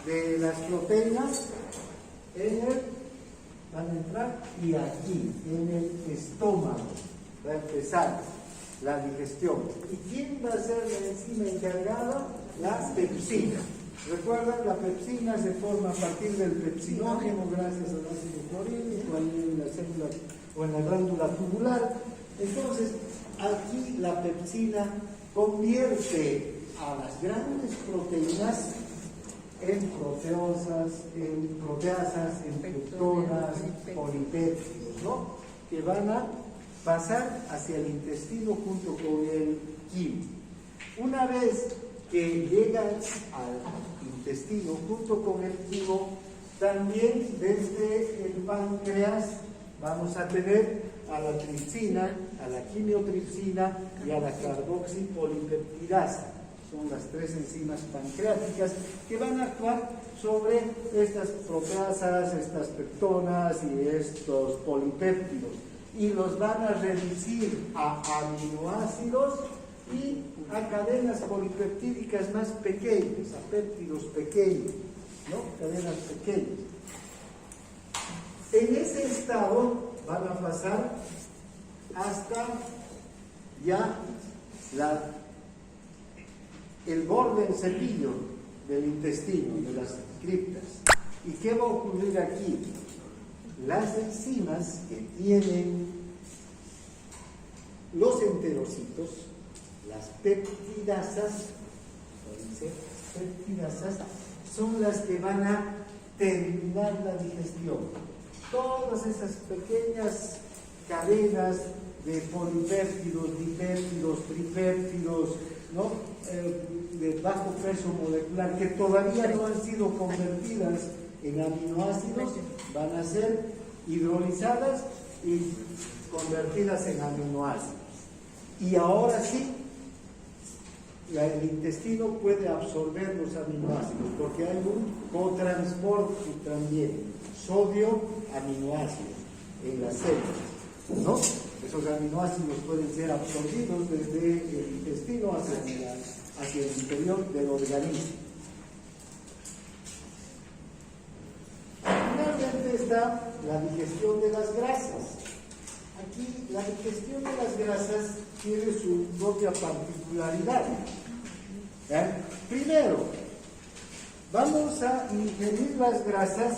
de las proteínas? Van a entrar y aquí, en el estómago, va a empezar la digestión. ¿Y quién va a ser la enzima encargada? La pepsina. ¿Recuerdan? La pepsina se forma a partir del pepsinógeno gracias al ácido clorhídrico en la célula o en la glándula tubular. Entonces, aquí la pepsina convierte a las grandes proteínas en proteasas, en peptonas, polipéptidos, ¿no? Que van a pasar hacia el intestino junto con el quimo. Una vez que llegan al intestino junto con el quimo, también desde el páncreas vamos a tener a la tripsina, a la quimiotripsina y a la carboxipolipeptidasa. Son las tres enzimas pancreáticas que van a actuar sobre estas proteasas, estas peptonas y estos polipéptidos, y los van a reducir a aminoácidos y a cadenas polipeptídicas más pequeñas, a péptidos pequeños, ¿no? Cadenas pequeñas. En ese estado van a pasar hasta ya el borde del cepillo del intestino, de las criptas. ¿Y qué va a ocurrir aquí? Las enzimas que tienen los enterocitos, las peptidasas, son las que van a terminar la digestión. Todas esas pequeñas cadenas de polipéptidos, dipéptidos, tripéptidos, ¿no? De bajo peso molecular, que todavía no han sido convertidas en aminoácidos, van a ser hidrolizadas y convertidas en aminoácidos. Y ahora sí, el intestino puede absorber los aminoácidos, porque hay un cotransporte también, sodio-aminoácidos en las células, ¿no? Esos aminoácidos pueden ser absorbidos desde el intestino hacia el interior del organismo. Finalmente está la digestión de las grasas. Aquí la digestión de las grasas tiene su propia particularidad. Primero, vamos a ingerir las grasas.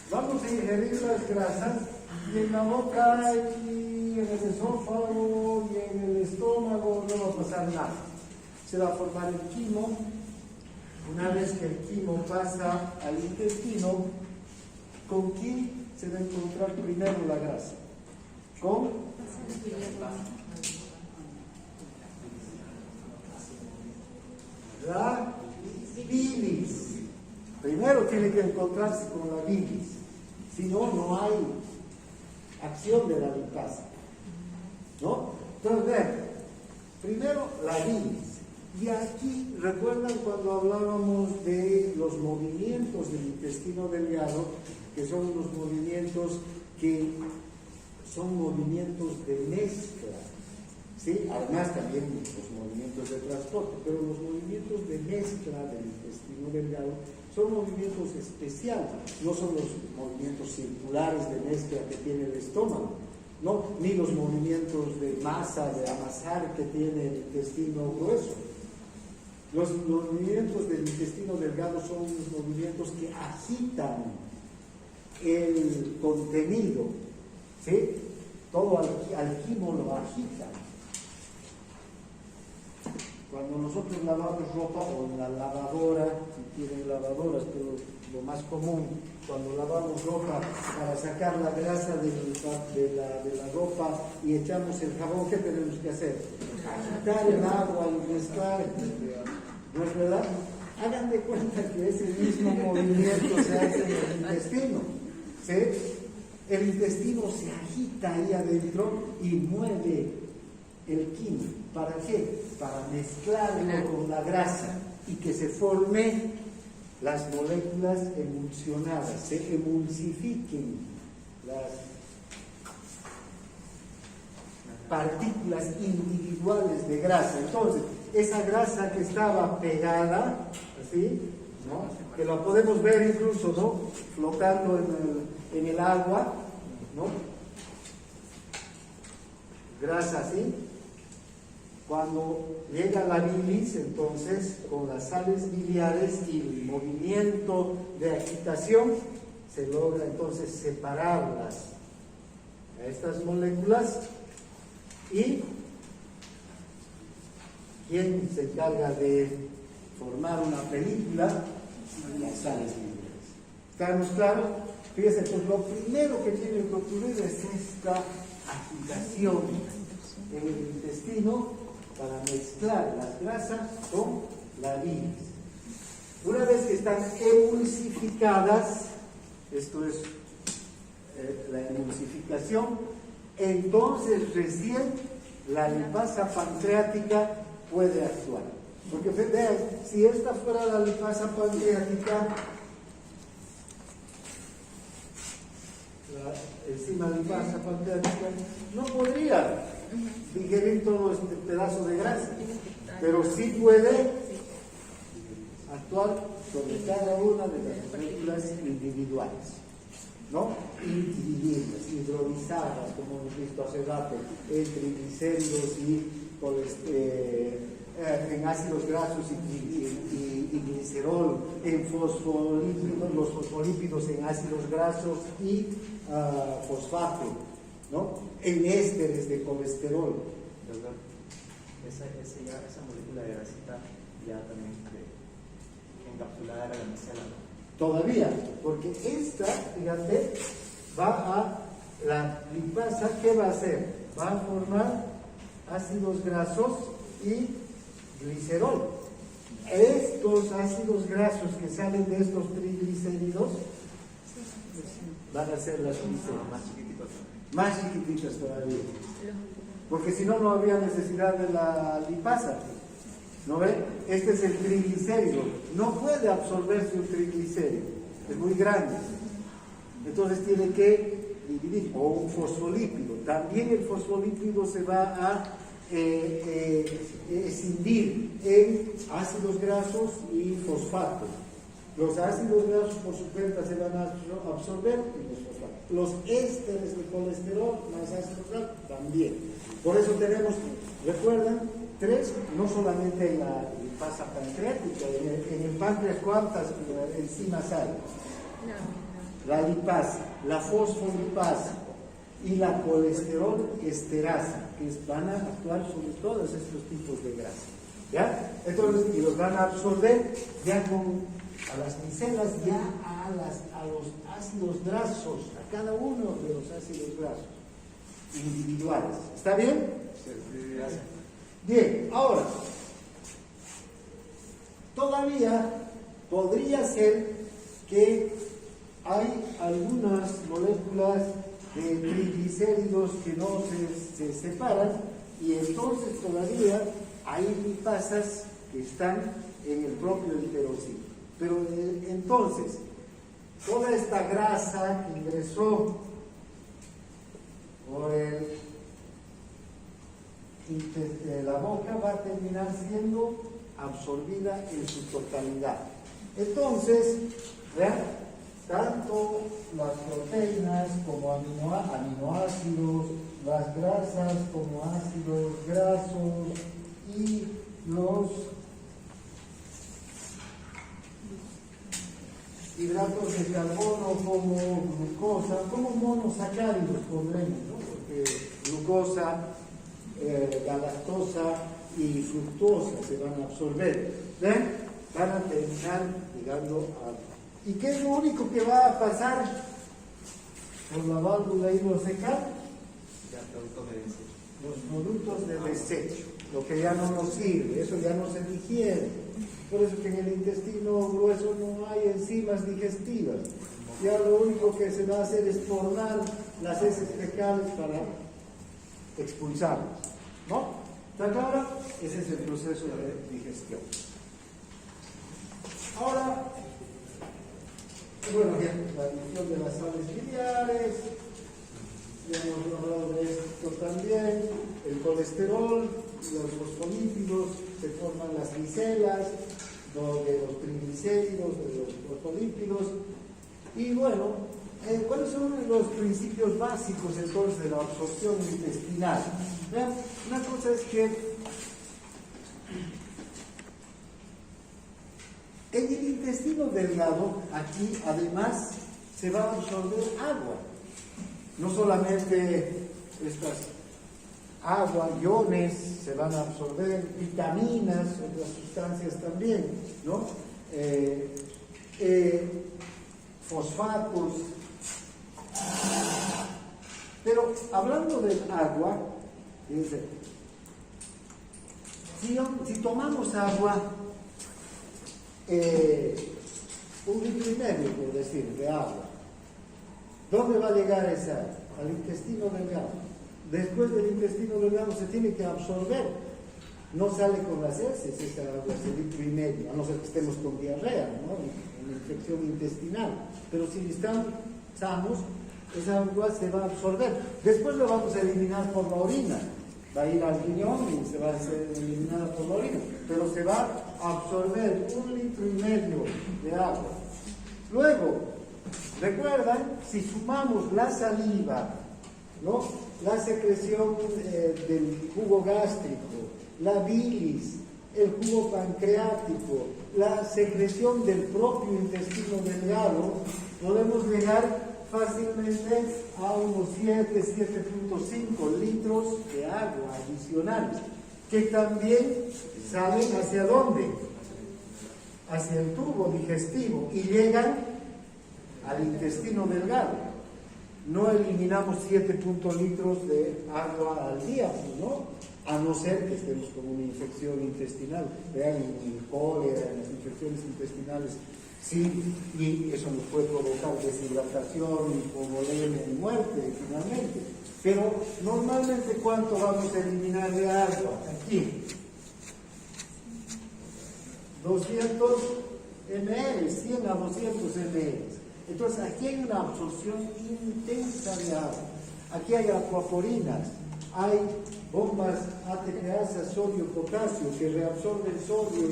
Vamos a ingerir las grasas y en la boca y en el esófago y en el estómago no va a pasar nada. Se va a formar el quimo. Una vez que el quimo pasa al intestino, ¿con quién se va a encontrar primero la grasa? Con la bilis. Primero tiene que encontrarse con la bilis, si no, no hay acción de la lipasa, ¿no? Entonces, vean, primero la bilis. Y aquí, ¿recuerdan cuando hablábamos de los movimientos del intestino delgado, que son los movimientos que son movimientos de mezcla? ¿Sí? Además también los movimientos de transporte, pero los movimientos de mezcla del intestino delgado son movimientos especiales, no son los movimientos circulares de mezcla que tiene el estómago, ¿no? Ni los movimientos de masa, de amasar que tiene el intestino grueso. Los movimientos del intestino delgado son unos movimientos que agitan el contenido, ¿sí? Todo alquimo lo agita. Cuando nosotros lavamos ropa o en la lavadora, si tienen lavadoras, pero lo más común, cuando lavamos ropa para sacar la grasa de la ropa y echamos el jabón, ¿qué tenemos que hacer? Agitar el agua y mezclar, ¿no es verdad? Hagan de cuenta que ese mismo movimiento se hace en el intestino, ¿sí? El intestino se agita ahí adentro y mueve el quimo. ¿Para qué? Para mezclarlo con la grasa y que se formen las moléculas emulsionadas, se emulsifiquen las partículas individuales de grasa. Entonces, esa grasa que estaba pegada, así, ¿no? Que la podemos ver incluso, ¿no? Flotando en el agua, ¿no? Grasa así. Cuando llega la bilis, entonces, con las sales biliares y el movimiento de agitación, se logra entonces separarlas a estas moléculas. ¿Y quién se encarga de formar una película? Las sales biliares. ¿Estamos claros? Fíjense, pues lo primero que tiene que ocurrir es esta agitación en el intestino para mezclar las grasas con la bilis. Una vez que están emulsificadas, esto es la emulsificación, entonces recién la lipasa pancreática puede actuar. Porque vean, si esta fuera la lipasa pancreática, la enzima lipasa pancreática no podría digerir todo este pedazo de grasa, pero sí puede actuar sobre cada una de las moléculas individuales, ¿no? Individirlas, hidrolizadas, como hemos visto hace rato, en triglicéridos y en ácidos grasos y glicerol, en fosfolípidos, los fosfolípidos en ácidos grasos y fosfato, ¿no? En ésteres de colesterol, ¿verdad? Esa molécula de grasita ya también encapsulada era la micela, ¿no? Todavía, porque esta, fíjate, la lipasa, ¿qué va a hacer? Va a formar ácidos grasos y glicerol. Estos ácidos grasos que salen de estos triglicéridos van a ser las glicerolas. Más chiquititas todavía, porque si no, no habría necesidad de la lipasa, ¿no ve? Este es el triglicérido, no puede absorberse un triglicérido, es muy grande, entonces tiene que dividir, o un fosfolípido, también el fosfolípido se va a escindir en ácidos grasos y fosfato. Los ácidos grasos por su cuenta se van a absorber y los fosfatos. Los ésteres de colesterol más ácidos grasos también. Por eso tenemos, recuerdan, tres, no solamente en la lipasa pancreática, en el páncreas, ¿cuántas enzimas hay? La lipasa, la fosfolipasa y la colesterol esterasa, que van a actuar sobre todos estos tipos de grasa, ¿ya? Entonces, y los van a absorber ya a las micelas, ya a los ácidos grasos, a cada uno de los ácidos grasos individuales. ¿Está bien? Gracias. Bien, ahora, todavía podría ser que hay algunas moléculas de triglicéridos que no se separan y entonces todavía hay lipasas que están en el propio enterocito. Pero entonces, toda esta grasa que ingresó por la boca va a terminar siendo absorbida en su totalidad. Entonces, vean, tanto las proteínas como aminoácidos, las grasas como ácidos grasos y los de carbono como glucosa, como monosacáridos pondremos, ¿no? Porque glucosa, galactosa y fructosa se van a absorber. ¿Ven? Van a terminar llegando a agua. ¿Y qué es lo único que va a pasar por la válvula hidrocecal? Ya, productos de desecho. Los productos de desecho, lo que ya no nos sirve, eso ya no se digiere. Por eso que en el intestino grueso no hay enzimas digestivas. Ya lo único que se va a hacer es formar las heces fecales para expulsarlas. ¿No? ¿Está claro? Ese es el proceso de digestión. Ahora, bueno, ya la digestión de las sales biliares, ya hemos hablado de esto también, el colesterol, los fosfolípidos, se forman las micelas, de los triglicéridos, de los fosfolípidos, y bueno, ¿cuáles son los principios básicos entonces de la absorción intestinal? Vean, una cosa es que en el intestino delgado, aquí además se va a absorber agua. No solamente estas agua, iones se van a absorber, vitaminas, otras sustancias también, ¿no? Fosfatos. Pero hablando del agua, fíjense, si tomamos agua, 1,5 litros, por decir, de agua, ¿dónde va a llegar esa agua? Al intestino delgado. Después del intestino delgado se tiene que absorber. No sale con las heces esa agua, ese 1,5 litros, a no ser que estemos con diarrea, ¿no? Una infección intestinal. Pero si estamos sanos, esa agua se va a absorber. Después lo vamos a eliminar por la orina. Va a ir al riñón y se va a ser eliminada por la orina. Pero se va a absorber 1,5 litros de agua. Luego, recuerdan, si sumamos la saliva, ¿no? La secreción del jugo gástrico, la bilis, el jugo pancreático, la secreción del propio intestino delgado, podemos llegar fácilmente a unos 7,5 litros de agua adicionales, que también salen hacia dónde? Hacia el tubo digestivo y llegan al intestino delgado. No eliminamos 7 litros de agua al día, ¿no? A no ser que estemos con una infección intestinal. Vean, en el cólera, en las infecciones intestinales, sí, y eso nos puede provocar deshidratación, hipovolemia y muerte, finalmente. Pero normalmente, ¿cuánto vamos a eliminar de agua? Aquí. 200 ml, 100 a 200 ml. Entonces, aquí hay una absorción intensa de agua. Aquí hay acuaporinas, hay bombas ATPasa, sodio, potasio, que reabsorben sodio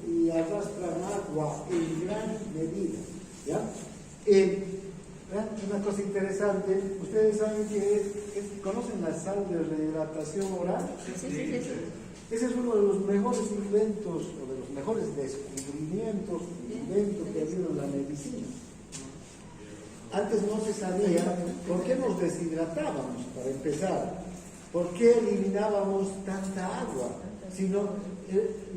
y arrastran agua en gran medida. ¿Ya? Una cosa interesante, ustedes saben ¿conocen la sal de rehidratación oral? Sí. Ese es uno de los mejores inventos, o de los mejores descubrimientos, inventos que ha habido en la medicina. Antes no se sabía por qué nos deshidratábamos, para empezar. ¿Por qué eliminábamos tanta agua?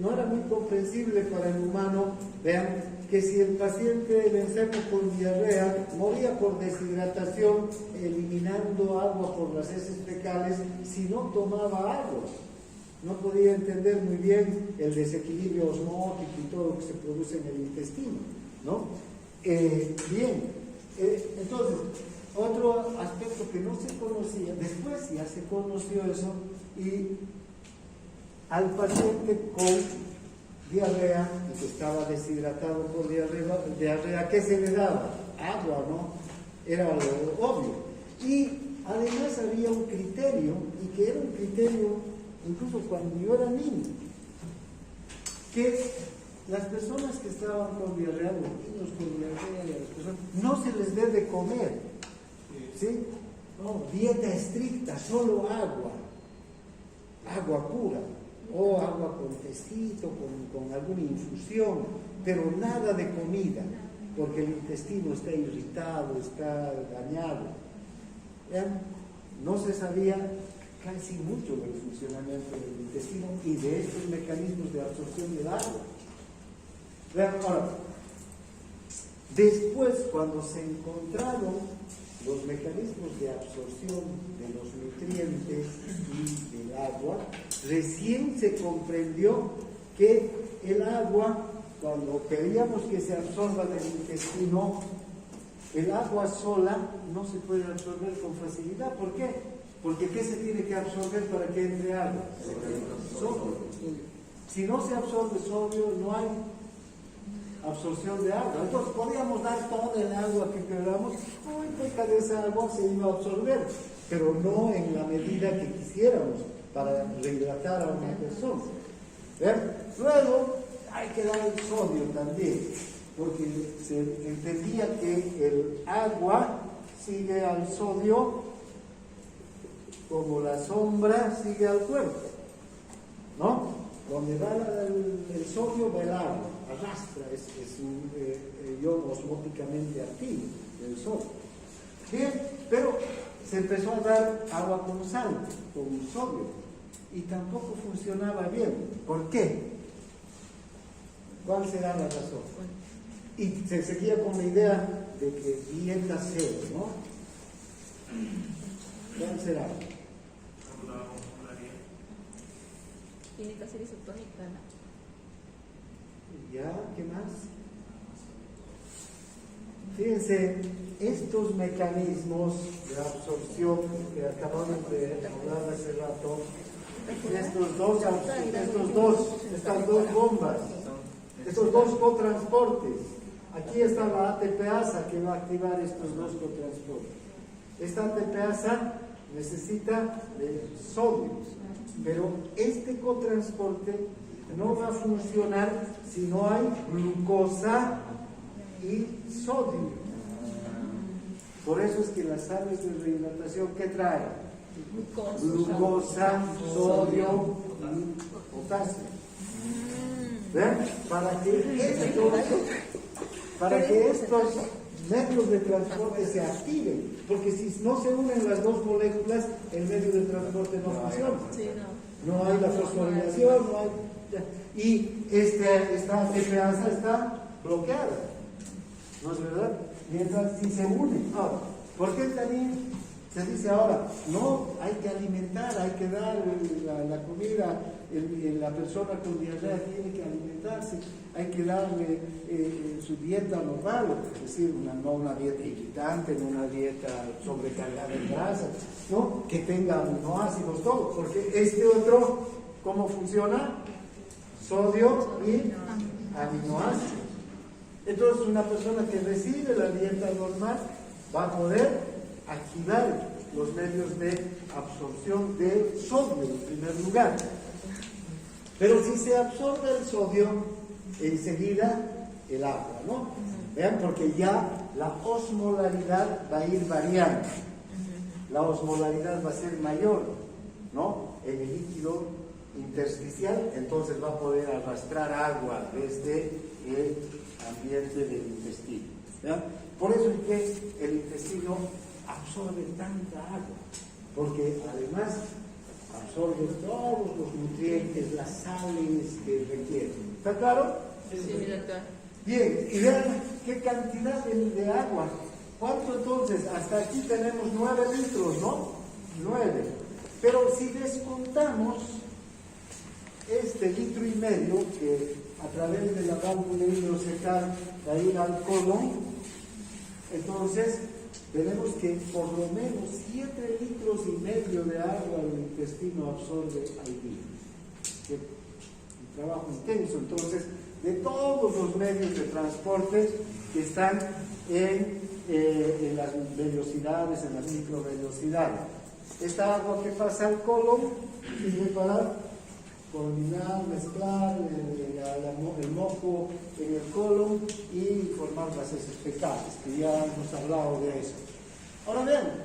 No era muy comprensible para el humano. Vean que si el paciente, el enfermo con diarrea, moría por deshidratación, eliminando agua por las heces fecales, si no tomaba agua. No podía entender muy bien el desequilibrio osmótico y todo lo que se produce en el intestino, ¿no? Entonces, otro aspecto que no se conocía, después ya se conoció eso, y al paciente con diarrea y que estaba deshidratado por diarrea, ¿qué se le daba? Agua, ¿no? Era lo obvio. Y además había un criterio, y que era un criterio incluso cuando yo era niño, que las personas que estaban con diarrea, los niños con diarrea, las personas, no se les debe comer, ¿sí? No, dieta estricta, solo agua pura, o agua con tecito, con alguna infusión, pero nada de comida. porque el intestino está irritado, está dañado. ¿Vean? No se sabía casi mucho del funcionamiento del intestino y de estos mecanismos de absorción del agua. Vean, ahora, después, cuando se encontraron los mecanismos de absorción de los nutrientes y del agua, recién se comprendió que el agua, cuando queríamos que se absorba del intestino, el agua sola no se puede absorber con facilidad. ¿Por qué? Porque ¿qué se tiene que absorber para que entre agua? Sodio. Si no se absorbe sodio, no hay absorción de agua. Entonces podíamos dar todo el agua que queramos, muy poca de esa agua se iba a absorber, pero no en la medida que quisiéramos para rehidratar a una persona. ¿Ven? Luego hay que dar el sodio también, porque se entendía que el agua sigue al sodio como la sombra sigue al cuerpo, ¿no? Donde va el sodio va el agua, arrastra, es un ion osmóticamente activo del sodio. Bien, pero se empezó a dar agua con sal, con sodio, y tampoco funcionaba bien. ¿Por qué? ¿Cuál será la razón? Y se seguía con la idea de que dieta cero, ¿no? ¿Cuál será? Tiene que hacer isotónica, ¿no? ¿Ya? ¿Qué más? Fíjense, estos mecanismos de absorción que acabamos de hablar hace rato, estas dos bombas, estos dos cotransportes, aquí está la ATPasa que va a activar estos dos cotransportes. Esta ATPasa necesita de sodio, pero este cotransporte no va a funcionar si no hay glucosa y sodio. Por eso es que las sales de rehidratación, ¿qué traen? Glucosa, sodio y potasio. ¿Ven? Para que estos medios de transporte se activen, porque si no se unen las dos moléculas, el medio de transporte no funciona. No hay la fosforilación, no hay... Y esta ATPasa está bloqueada, ¿no es verdad? Mientras si se unen. Ahora, ¿por qué también se dice ahora? No, hay que alimentar, hay que dar la comida, la persona con diarrea tiene que alimentarse, hay que darle su dieta normal, es decir, no una dieta irritante, no una dieta sobrecargada en grasa, ¿no? Que tenga aminoácidos, todo, porque este otro, ¿cómo funciona? Sodio y aminoácidos. Entonces una persona que recibe la dieta normal va a poder activar los medios de absorción de sodio en primer lugar. Pero si se absorbe el sodio, enseguida el agua, ¿no? Vean, porque ya la osmolaridad va a ir variando. La osmolaridad va a ser mayor, ¿no? En el líquido intersticial, entonces va a poder arrastrar agua desde el ambiente del intestino. ¿Ya? Por eso es que el intestino absorbe tanta agua, porque además absorbe todos los nutrientes, las sales que requiere. ¿Está claro? Sí, mira acá. Bien, y vean qué cantidad de agua. ¿Cuánto entonces? Hasta aquí tenemos 9 litros, ¿no? 9. Pero si descontamos este 1,5 litros que a través de la válvula hidrocecal va a ir al colon, entonces tenemos que por lo menos 7,5 litros de agua el intestino absorbe al día. Que un trabajo intenso. Entonces, de todos los medios de transporte que están en las vellosidades, en las microvellosidades. Esta agua que pasa al colon sirve para combinar, mezclar el moco en el colon y formar las heces fecales, que ya hemos hablado de eso. Ahora vean,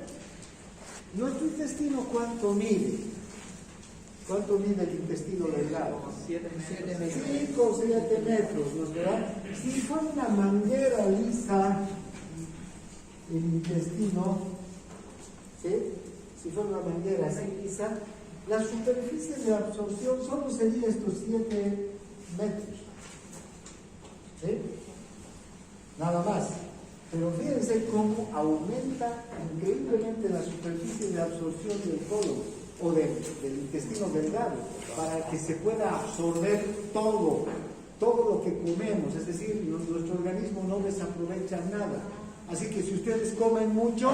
nuestro intestino, ¿cuánto mide? ¿Cuánto mide el intestino delgado? sabes? 7 metros. 5 o 7 metros, ¿no es verdad? Si fuera una manguera lisa, el intestino, ¿sí? Si fuera una manguera así lisa, la superficie de absorción solo sería estos 7 metros, ¿sí? Nada más. Pero fíjense cómo aumenta increíblemente la superficie de absorción del colon o del intestino delgado para que se pueda absorber todo lo que comemos, es decir, nuestro organismo no desaprovecha nada. Así que si ustedes comen mucho,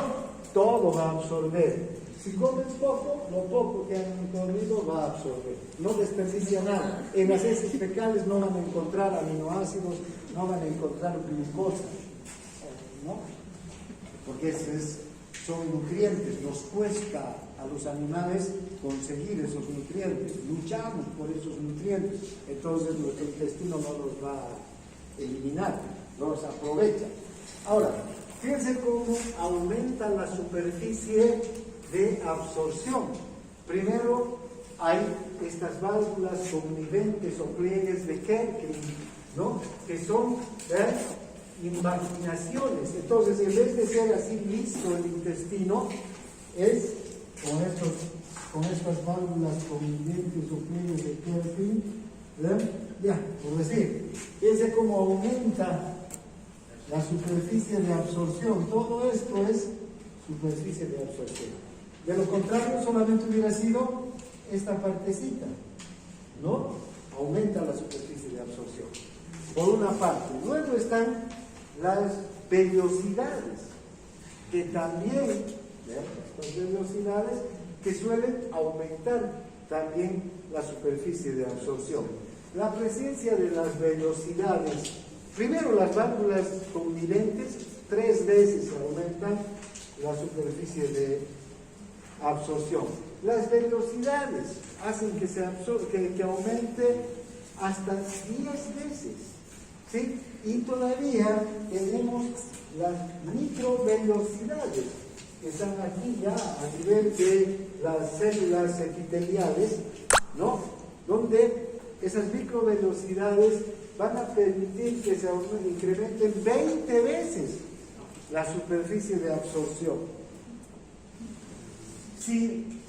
todo va a absorber. Si comen poco, lo poco que han comido va a absorber. No desperdicia nada. En las heces fecales no van a encontrar aminoácidos, no van a encontrar glucosa, ¿no? Porque son nutrientes. Nos cuesta a los animales conseguir esos nutrientes. Luchamos por esos nutrientes. Entonces nuestro intestino no los va a eliminar, no los aprovecha. Ahora, fíjense cómo aumenta la superficie de absorción. Primero hay estas válvulas conviventes o pliegues de Kerkring, ¿no? Que son invaginaciones. Entonces, en vez de ser así liso el intestino, es con estas válvulas conviventes o pliegues de Kerkring, ya, por decir, fíjense cómo aumenta la superficie de absorción. Todo esto es superficie de absorción. De lo contrario, solamente hubiera sido esta partecita, ¿no? Aumenta la superficie de absorción. Por una parte. Luego están las vellosidades, que también, estas vellosidades, que suelen aumentar también la superficie de absorción. La presencia de las vellosidades, primero las válvulas conviventes, 3 veces aumentan la superficie de absorción. Las vellosidades hacen que aumente hasta 10 veces, ¿sí? Y todavía tenemos las microvellosidades que están aquí ya a nivel de las células epiteliales, ¿no? Donde esas microvellosidades van a permitir que se incrementen 20 veces la superficie de absorción. Si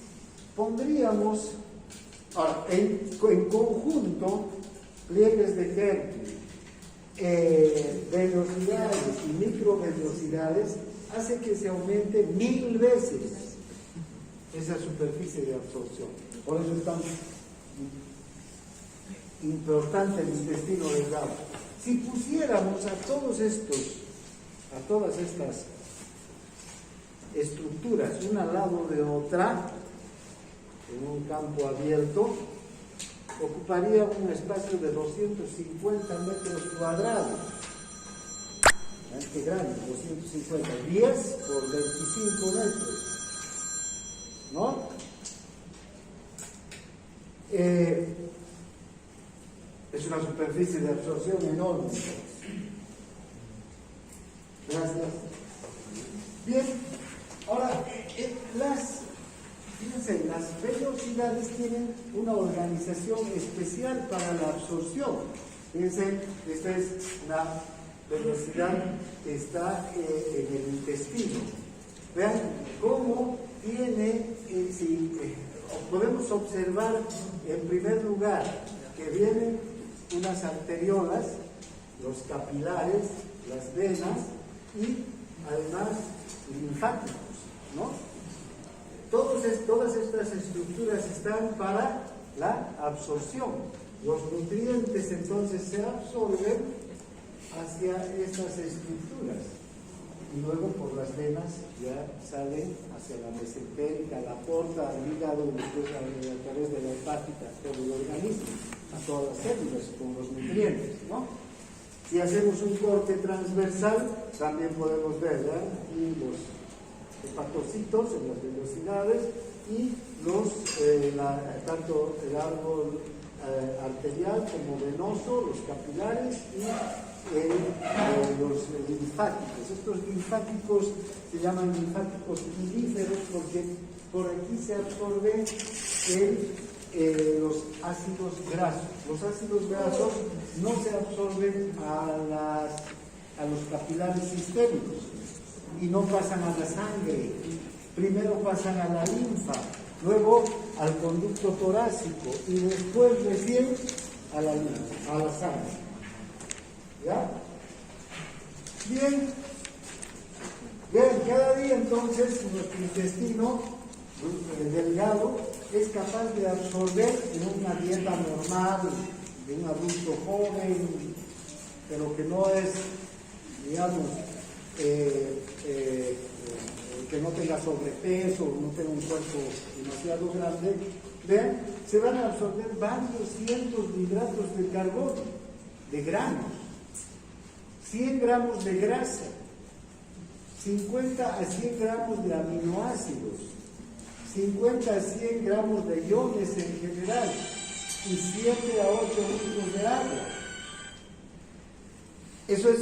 pondríamos en conjunto pliegues de Kerkring, vellosidades y microvellosidades, hace que se aumente 1000 veces esa superficie de absorción. Por eso es tan importante el intestino delgado. Si pusiéramos a todas estas estructuras una al lado de otra en un campo abierto, ocuparía un espacio de 250 metros cuadrados. Qué grande, 250, 10 por 25 metros, ¿no? Es una superficie de absorción enorme. Gracias. Bien, ahora, fíjense, las vellosidades tienen una organización especial para la absorción. Fíjense, esta es una velocidad que está en el intestino. Vean cómo tiene, podemos observar en primer lugar que vienen unas arteriolas, los capilares, las venas y además linfáticos, ¿no? Todas estas estructuras están para la absorción. Los nutrientes entonces se absorben hacia estas estructuras y luego por las venas ya salen hacia la mesentérica, la porta, al hígado y después a través de la hepática a todo el organismo, a todas las células con los nutrientes, ¿no? Si hacemos un corte transversal también podemos ver aquí los hepatocitos en las velocidades y tanto el árbol arterial como venoso, los capilares y los linfáticos. Estos linfáticos se llaman linfáticos pilíferos porque por aquí se absorbe los ácidos grasos. Los ácidos grasos no se absorben a los capilares sistémicos y no pasan a la sangre. Primero pasan a la linfa, luego al conducto torácico y después recién a la linfa, a la sangre. ¿Ya? Bien. Bien, cada día entonces nuestro intestino delgado es capaz de absorber en una dieta normal de un adulto joven, pero que no es, digamos, que no tenga sobrepeso, no tenga un cuerpo demasiado grande. Vean, se van a absorber varios cientos de hidratos de carbono, de granos, 100 gramos de grasa, 50 a 100 gramos de aminoácidos, 50 a 100 gramos de iones en general y 7 a 8 litros de agua. Eso es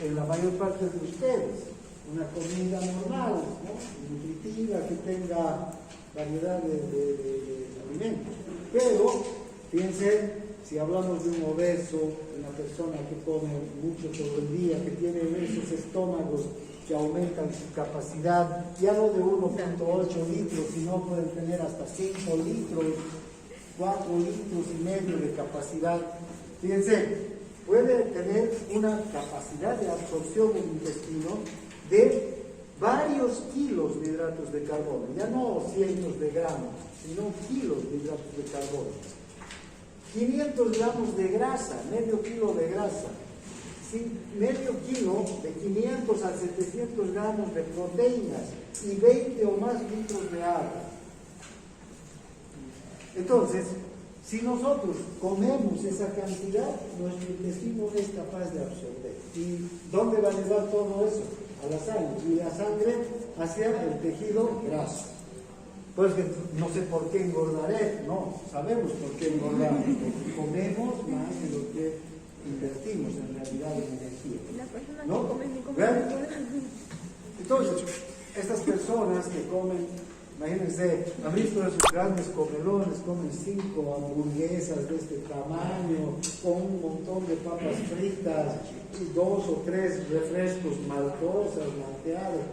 en la mayor parte de ustedes, una comida normal, ¿no? Nutritiva, que tenga variedad de alimentos. Pero, fíjense, si hablamos de un obeso, una persona que come mucho todo el día, que tiene esos estómagos que aumentan su capacidad, ya no de 1.8 litros, sino pueden tener hasta 5 litros, 4 litros y medio de capacidad. Fíjense, puede tener una capacidad de absorción del intestino de varios kilos de hidratos de carbono, ya no cientos de gramos, sino kilos de hidratos de carbono. 500 gramos de grasa, medio kilo de grasa, medio kilo de 500 a 700 gramos de proteínas y 20 o más litros de agua. Entonces, si nosotros comemos esa cantidad, nuestro intestino es capaz de absorber. ¿Y dónde va a llevar todo eso? A la sangre. Y la sangre hacia el tejido graso. Pues que no sé por qué engordaré, no, sabemos por qué engordamos, porque comemos más de lo que invertimos en realidad en energía. La persona ¿No? que come ni come. ¿Vean? Entonces, estas personas que comen, imagínense, han visto esos grandes comelones, comen 5 hamburguesas de este tamaño, con un montón de papas fritas y 2 o 3 refrescos maltosas, malteados,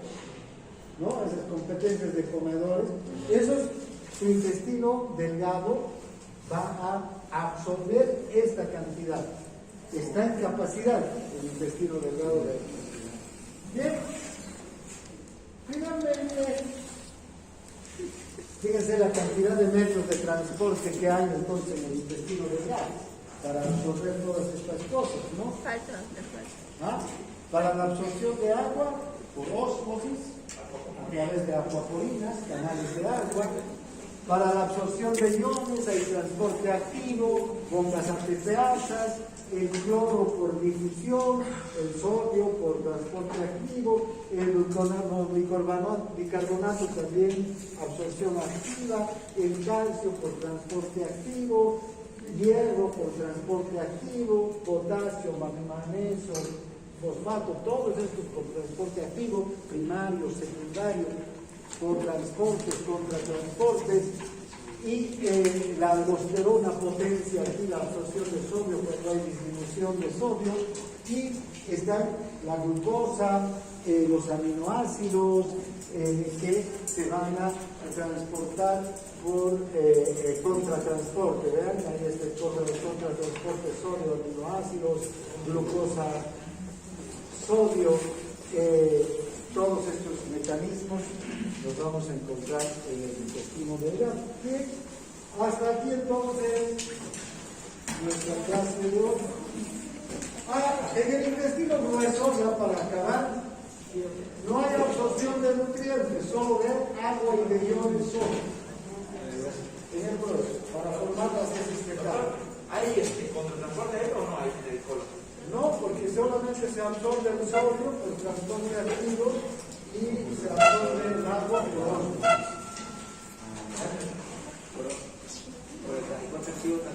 ¿no? Esas competencias de comedores. Eso es, su intestino delgado va a absorber esta cantidad. Está en capacidad el intestino delgado de absorber. Bien. Finalmente, fíjense la cantidad de metros de transporte que hay entonces en el intestino delgado para absorber todas estas cosas, ¿no? Falta. ¿Ah? Para la absorción de agua por ósmosis, a través de acuaporinas, canales de agua. Para la absorción de iones hay transporte activo, bombas arteriosas, el cloro por difusión, el sodio por transporte activo, el bicarbonato también absorción activa, el calcio por transporte activo, hierro por transporte activo, potasio, magnesio, fosfato, todos estos por transporte activo, primario, secundario, por transportes, contratransportes, y la aldosterona potencia aquí la absorción de sodio cuando hay disminución de sodio, y están la glucosa, los aminoácidos que se van a transportar por contratransporte. Vean, ahí está el contratransporte sodio, aminoácidos, glucosa, sodio, todos estos mecanismos los vamos a encontrar en el intestino delgado. Bien, hasta aquí entonces nuestra clase de hoy. En el intestino grueso, ya para acabar, no hay absorción de nutrientes, solo de agua y de iones solo. En el grueso, para formar las heces fecales. ¿Hay contratransporte ahí o no hay de colon? No, porque solamente se absorbe el sodio por transporte activo y se absorbe el agua por ósmosis.